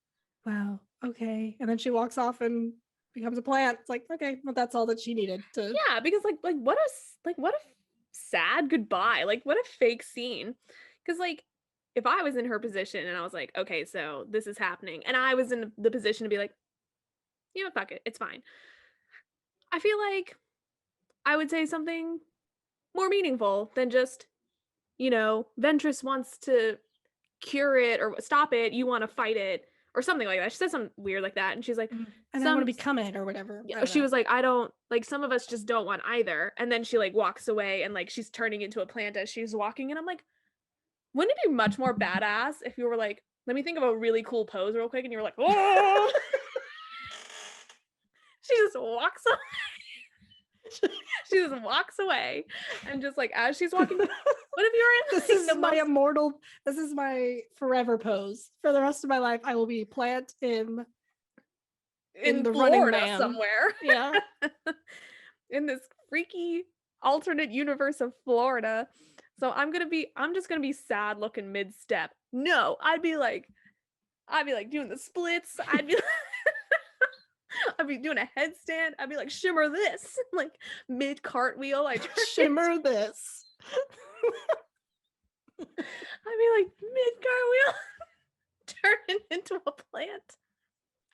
wow, okay. And then she walks off and becomes a plant. It's like, okay, well, that's all that she needed to. Yeah, because like what a sad goodbye. Like, what a fake scene. Because like, if I was in her position and I was like, okay, so this is happening, and I was in the position to be like, you know, fuck it, it's fine, I feel like I would say something more meaningful than just, you know, Ventress wants to cure it or stop it, you want to fight it, or something like that. She said something weird like that, and she's like, and I want to become it or whatever. Yeah, she was like, I don't, like, some of us just don't want either. And then she like walks away, and like she's turning into a plant as she's walking, and I'm like, wouldn't it be much more badass if you were like, let me think of a really cool pose real quick, and you were like, oh. She just walks away. She just walks away, and just like, as she's walking, what if you're in this is my forever pose for the rest of my life? I will be plant in the Running Man somewhere. Yeah. In this freaky alternate universe of Florida. So I'm just gonna be sad looking mid-step. No, I'd be like doing the splits. I'd be doing a headstand. I'd be like, shimmer this, like mid cartwheel. I shimmer this. I'd be like mid cartwheel, turning into a plant.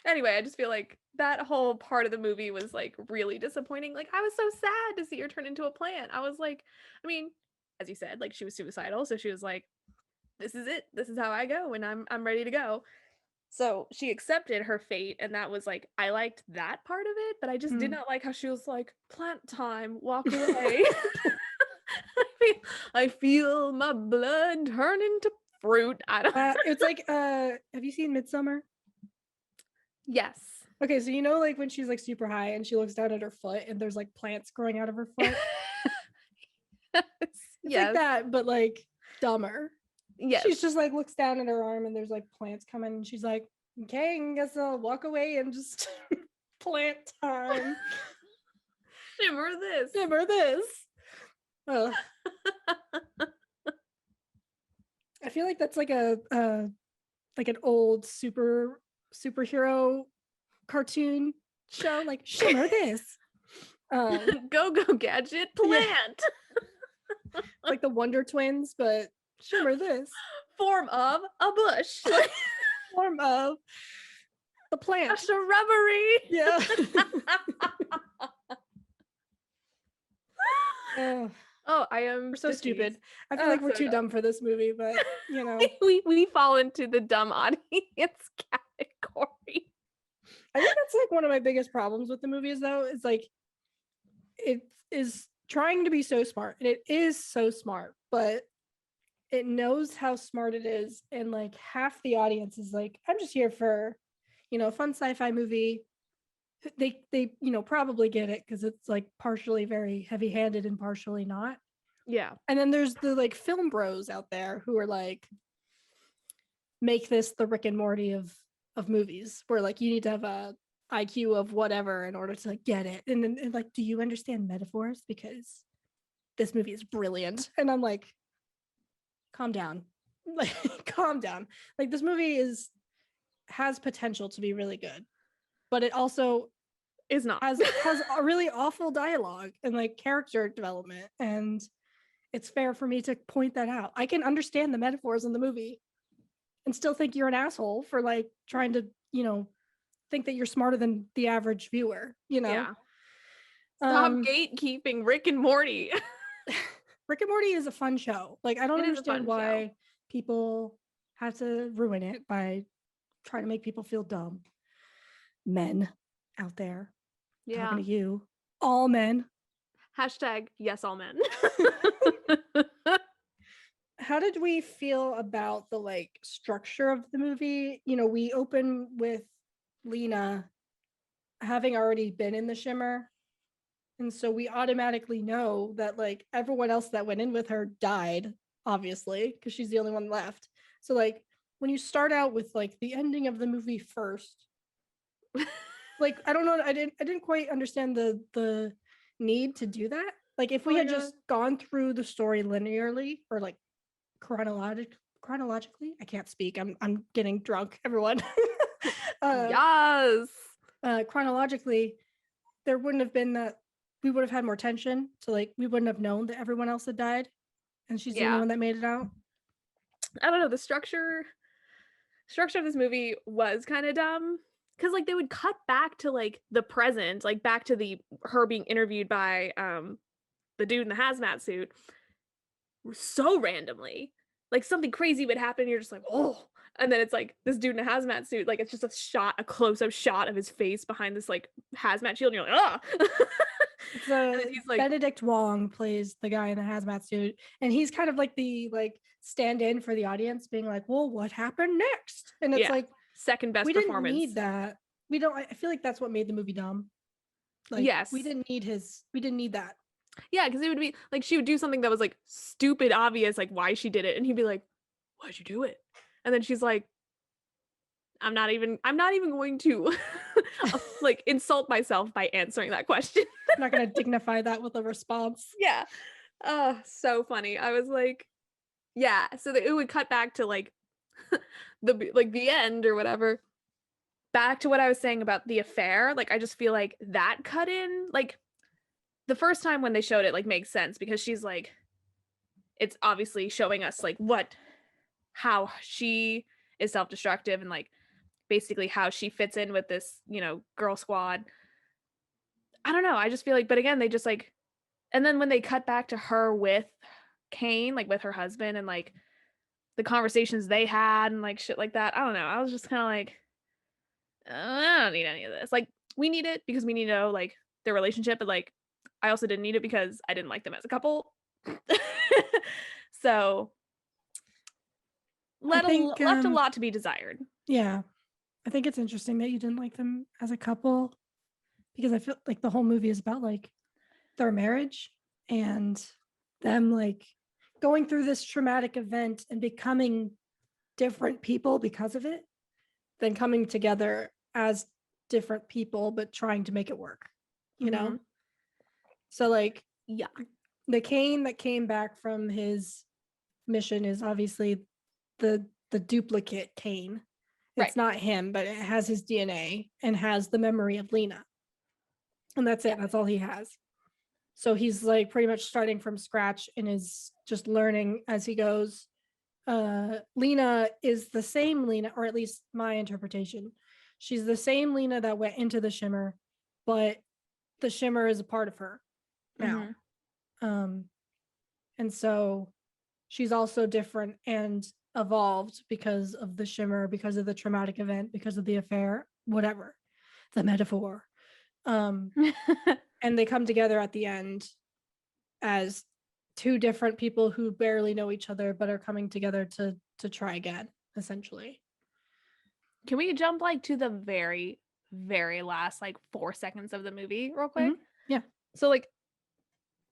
Anyway, I just feel like that whole part of the movie was like really disappointing. Like, I was so sad to see her turn into a plant. I was like, I mean, as you said, like, she was suicidal, so she was like, this is it. This is how I go, and I'm ready to go. So she accepted her fate, and that was like, I liked that part of it, but I just did Mm. not like how she was like, plant time, walk away. I feel my blood turn into fruit. I don't It's like, have you seen Midsummer? Yes. Okay, so you know, like when she's like super high and she looks down at her foot and there's like plants growing out of her foot. It's like Yes. that, but like dumber. Yes. She's just like looks down at her arm and there's like plants coming and she's like, okay, I guess I'll walk away and just plant time. Shimmer this. Shimmer this. Ugh. I feel like that's like a like an old superhero cartoon show, like Shimmer this. Go gadget plant. Yeah. Like the Wonder Twins, but Shimmer this. Form of a bush. Form of the plant. A shrubbery. Yeah. Oh, I am we're so stupid. I feel like we're too dumb for this movie, but you know. we fall into the dumb audience category. I think that's like one of my biggest problems with the movies though, is like it is trying to be so smart. And it is so smart, but it knows how smart it is. And like half the audience is like, I'm just here for, you know, a fun sci-fi movie. They you know, probably get it because it's like partially very heavy-handed and partially not. Yeah. And then there's the like film bros out there who are like, make this the Rick and Morty of movies, where like you need to have a IQ of whatever in order to like, get it. And then and, like, do you understand metaphors? Because this movie is brilliant. And I'm like, calm down. Like, calm down. Like this movie has potential to be really good, but it also is not has a really awful dialogue and like character development. And it's fair for me to point that out. I can understand the metaphors in the movie and still think you're an asshole for like trying to, you know, think that you're smarter than the average viewer, you know? Yeah. Stop gatekeeping Rick and Morty. Rick and Morty is a fun show. Like, I don't understand why people have to ruin it by trying to make people feel dumb. Men out there. Yeah. Talking to you. All men. Hashtag yes, all men. How did we feel about the like structure of the movie? You know, we open with Lena having already been in the shimmer. And so we automatically know that like everyone else that went in with her died, obviously, because she's the only one left. So like when you start out with like the ending of the movie first, like I don't know, I didn't quite understand the need to do that. Like if we had just gone through the story linearly or like chronologically, I can't speak. I'm getting drunk, everyone. Yes. Chronologically, there wouldn't have been that. We would have had more tension, so like we wouldn't have known that everyone else had died, and she's the only one that made it out. I don't know. The structure of this movie was kind of dumb because like they would cut back to like the present, like back to her being interviewed by the dude in the hazmat suit so randomly. Like something crazy would happen, and you're just like, oh. And then it's like this dude in a hazmat suit, like it's just a close-up shot of his face behind this like hazmat shield, and you're like, ah. So he's like, Benedict Wong plays the guy in the hazmat suit, and he's kind of like the like stand-in for the audience, being like, well, what happened next? And it's like second best performance. We didn't need that. We don't. I feel like that's what made the movie dumb. Like, yes, we didn't need that. Yeah, because it would be like she would do something that was like stupid obvious, like why she did it, and he'd be like, why'd you do it? And then she's like, I'm not even going to like insult myself by answering that question. I'm not gonna dignify that with a response. Yeah. Oh, so funny. I was like, yeah. So it would cut back to like the end or whatever. Back to what I was saying about the affair. Like I just feel like that cut in, like the first time when they showed it, like makes sense because she's like, it's obviously showing us like how she is self-destructive and like basically how she fits in with this, you know, girl squad. I don't know. I just feel like, but again, they just like, and then when they cut back to her with Kane, like with her husband, and like the conversations they had and like shit like that. I don't know. I was just kind of like, I don't need any of this. Like, we need it because we need to know like their relationship, but like I also didn't need it because I didn't like them as a couple. So I think left a lot to be desired. yeah, I think it's interesting that you didn't like them as a couple, because I feel like the whole movie is about like their marriage and them like going through this traumatic event and becoming different people because of it, then coming together as different people but trying to make it work, you know? Mhm. So like Yeah. the Kane that came back from his mission is obviously the duplicate Kane. Right. It's not him, but it has his DNA and has the memory of Lena. And that's it. Yeah. That's all he has. So he's like pretty much starting from scratch and is just learning as he goes. Lena is the same Lena, or at least my interpretation. She's the same Lena that went into the shimmer, but the shimmer is a part of her now. Mhm. And so she's also different and evolved because of the shimmer, because of the traumatic event, because of the affair, whatever the metaphor. Um, and they come together at the end as two different people who barely know each other but are coming together to try again, essentially. Can we jump like to the very, very last like 4 seconds of the movie real quick? Mm-hmm. Yeah. So like,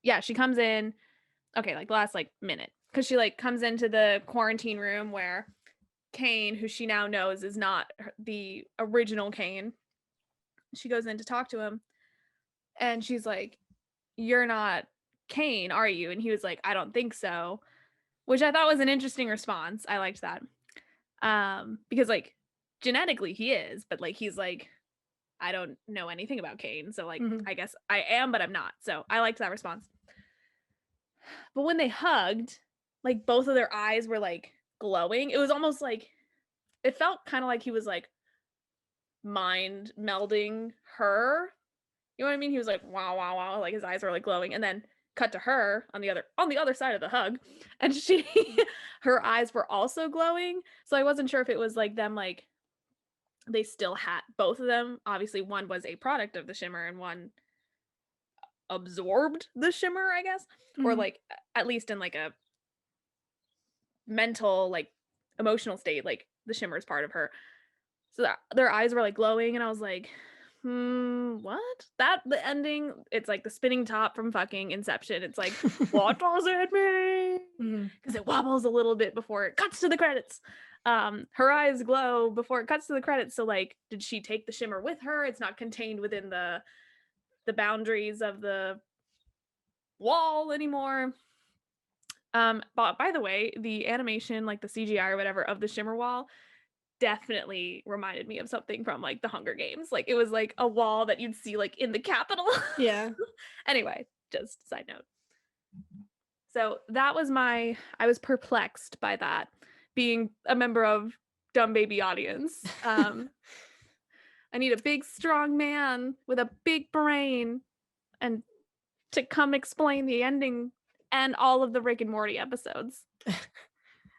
yeah, she comes in. Okay, like the last like minute, because she like comes into the quarantine room where Kane, who she now knows is not the original Kane, she goes in to talk to him, and she's like, "You're not Kane, are you?" And he was like, "I don't think so," which I thought was an interesting response. I liked that. Because like genetically he is, but like he's like, I don't know anything about Kane, so like Mm-hmm. I guess I am, but I'm not. So I liked that response. But when they hugged, like both of their eyes were like glowing. It was almost like it felt kind of like he was like mind melding her. You know what I mean? He was like wow wow wow, like his eyes were like glowing, and then cut to her on the other side of the hug, and she her eyes were also glowing. So I wasn't sure if it was like them like they still had both of them. Obviously, one was a product of the shimmer and one absorbed the shimmer, I guess, or Mm-hmm. like at least in like a mental, like emotional state, like the shimmer is part of her. So that, their eyes were like glowing, and I was like, what? That the ending, it's like the spinning top from fucking Inception. It's like, what does it mean? Mm-hmm. Because it wobbles a little bit before it cuts to the credits. Her eyes glow before it cuts to the credits. So like, did she take the shimmer with her? It's not contained within the boundaries of the wall anymore. But by the way, the animation, like the CGI or whatever of the shimmer wall, definitely reminded me of something from like the Hunger Games. Like it was like a wall that you'd see like in the Capitol. Yeah. Anyway, just side note. So that was I was perplexed by that, being a member of Dumb Baby Audience. I need a big, strong man with a big brain and to come explain the ending and all of the Rick and Morty episodes.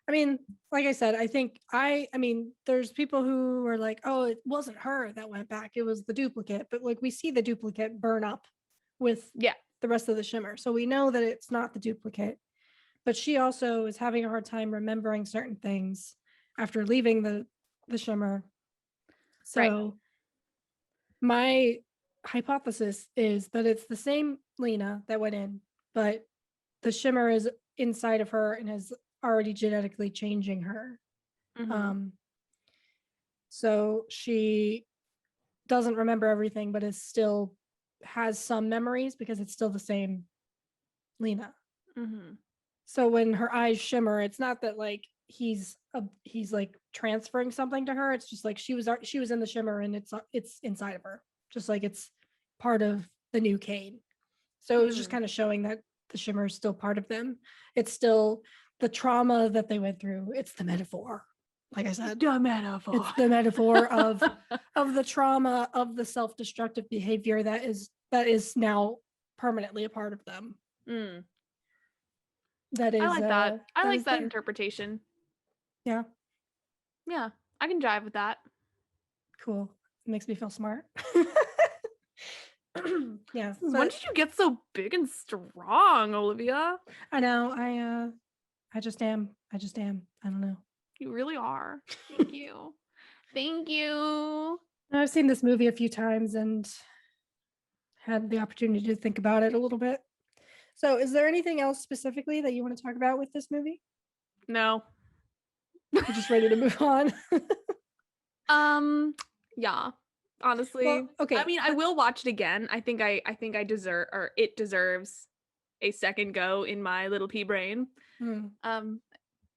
I mean, like I said, I mean, there's people who were like, oh, it wasn't her that went back, it was the duplicate. But like we see the duplicate burn up with Yeah. the rest of the shimmer. So we know that it's not the duplicate. But she also is having a hard time remembering certain things after leaving the shimmer. Right. So my hypothesis is that it's the same Lena that went in, but the shimmer is inside of her and is already genetically changing her. Mm-hmm. Um, so she doesn't remember everything, but is still has some memories because it's still the same Lena. Mm-hmm. So when her eyes shimmer, it's not that like he's like transferring something to her. It's just like she was in the shimmer and it's inside of her, just like it's part of the new Kane. So it was just Mm-hmm. kind of showing that the shimmer is still part of them. It's still the trauma that they went through. It's the metaphor. Like I said, The metaphor. it's the metaphor of the trauma of the self-destructive behavior that is now permanently a part of them. Mm. That I is like that. I that like is that there. interpretation. Yeah, Yeah, I can jive with that. cool. Makes me feel smart. Yeah, When but did you get so big and strong, Olivia? I know I just am. I just am. I don't know. You really are. Thank you. Thank you. I've seen this movie a few times and had the opportunity to think about it a little bit. So, is there anything else specifically that you want to talk about with this movie? No. You're just ready to move on. Yeah. Honestly, Well, okay. I mean, I will watch it again. I think I deserve, or it deserves a second go in my little pea brain. Hmm.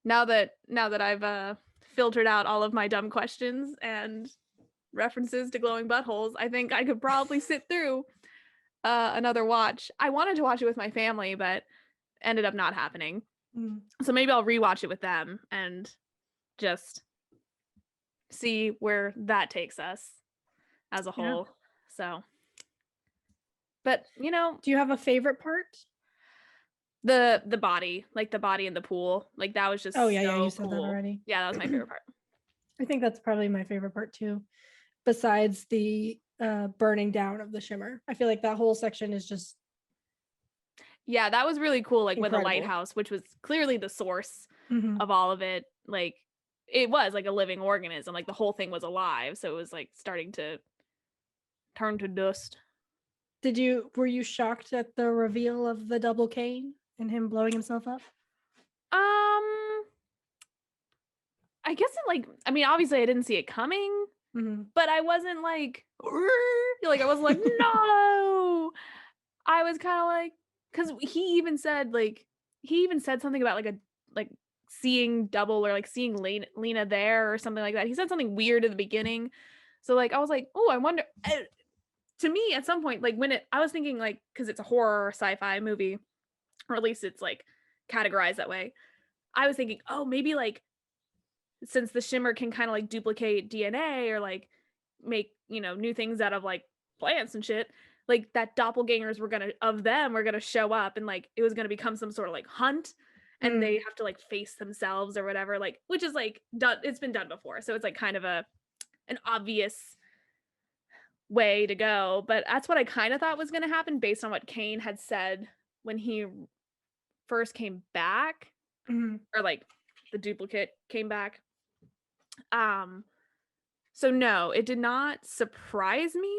Now that I've filtered out all of my dumb questions and references to glowing buttholes, I think I could probably sit through another watch. I wanted to watch it with my family, but ended up not happening. Hmm. So maybe I'll rewatch it with them and just see where that takes us as a Yeah. whole. So, but you know, Do you have a favorite part? the body, like the body in the pool, like that was just Oh yeah, you so said that cool. already. Yeah, that was my favorite part. I think that's probably my favorite part too. Besides the burning down of the shimmer, I feel like that whole section is just Yeah, that was really cool. Like with the incredible. lighthouse, which was clearly the source Mm-hmm. of all of it. Like it was like a living organism. Like the whole thing was alive. So it was like starting to turn to dust. Were you shocked at the reveal of the double cane and him blowing himself up? I guess it like, I mean, obviously I didn't see it coming, Mm-hmm. but I wasn't like, like I wasn't like, no. I was kind of like, because he even said something about like seeing double or like seeing Lena there or something like that. He said something weird at the beginning. So like I was like, oh, I wonder. To me, at some point, like I was thinking like, because it's a horror sci-fi movie, or at least it's like categorized that way. I was thinking, oh, maybe like since the shimmer can kind of like duplicate DNA or like make, new things out of like plants and shit, like that doppelgangers were gonna show up and like it was gonna become some sort of like hunt and they have to like face themselves or whatever, like, which is like done, it's been done before. So it's like kind of an obvious way to go. But that's what I kind of thought was gonna happen based on what Kane had said when he first came back, Mm-hmm. or like the duplicate came back. So no, it did not surprise me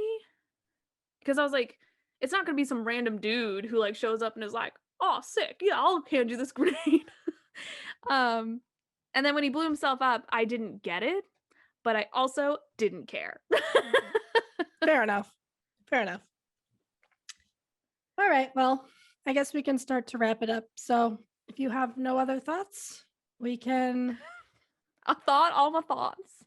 because I was like, it's not gonna be some random dude who like shows up and is like, oh sick, yeah, I'll hand you this grenade. And then when he blew himself up, I didn't get it, but I also didn't care. Fair enough. Fair enough. All right. Well, I guess we can start to wrap it up. So if you have no other thoughts, we can All my thoughts.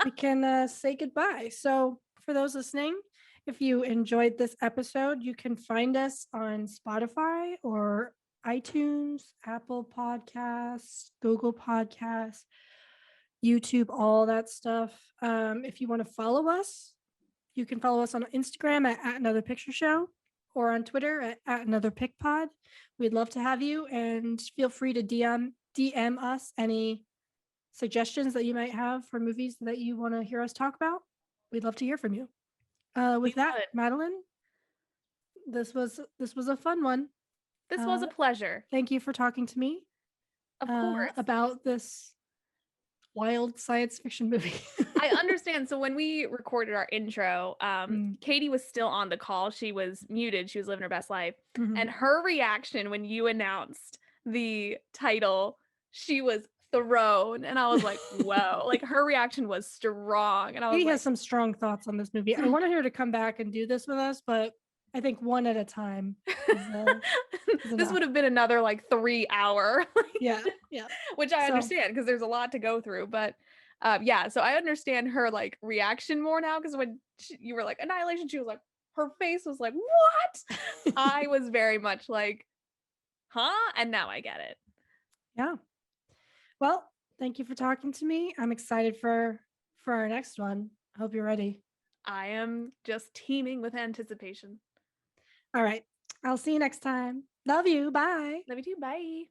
we can say goodbye. So for those listening, if you enjoyed this episode, you can find us on Spotify or iTunes, Apple Podcasts, Google Podcasts, YouTube, all that stuff. If you want to follow us, you can follow us on Instagram at Another Picture Show or on Twitter at Another Pick Pod. We'd love to have you, and feel free to DM us any suggestions that you might have for movies that you want to hear us talk about. We'd love to hear from you. With that, Madeline, this was a fun one. This was a pleasure. Thank you for talking to me. Of course. About this wild science fiction movie. I understand. So when we recorded our intro, Katie was still on the call. She was muted. She was living her best life. Mm-hmm. And her reaction when you announced the title, she was thrown. And I was like, whoa. Like her reaction was strong. And I was Katie has some strong thoughts on this movie. I wanted her to come back and do this with us, but I think one at a time. This would have been another like 3 hour. Yeah. Which I understand because there's a lot to go through. But so I understand her like reaction more now, because when you were like Annihilation, she was like, her face was like, what? I was very much like, huh? And now I get it. Yeah. Well, thank you for talking to me. I'm excited for our next one. I hope you're ready. I am just teeming with anticipation. All right. I'll see you next time. Love you. Bye. Love you too. Bye.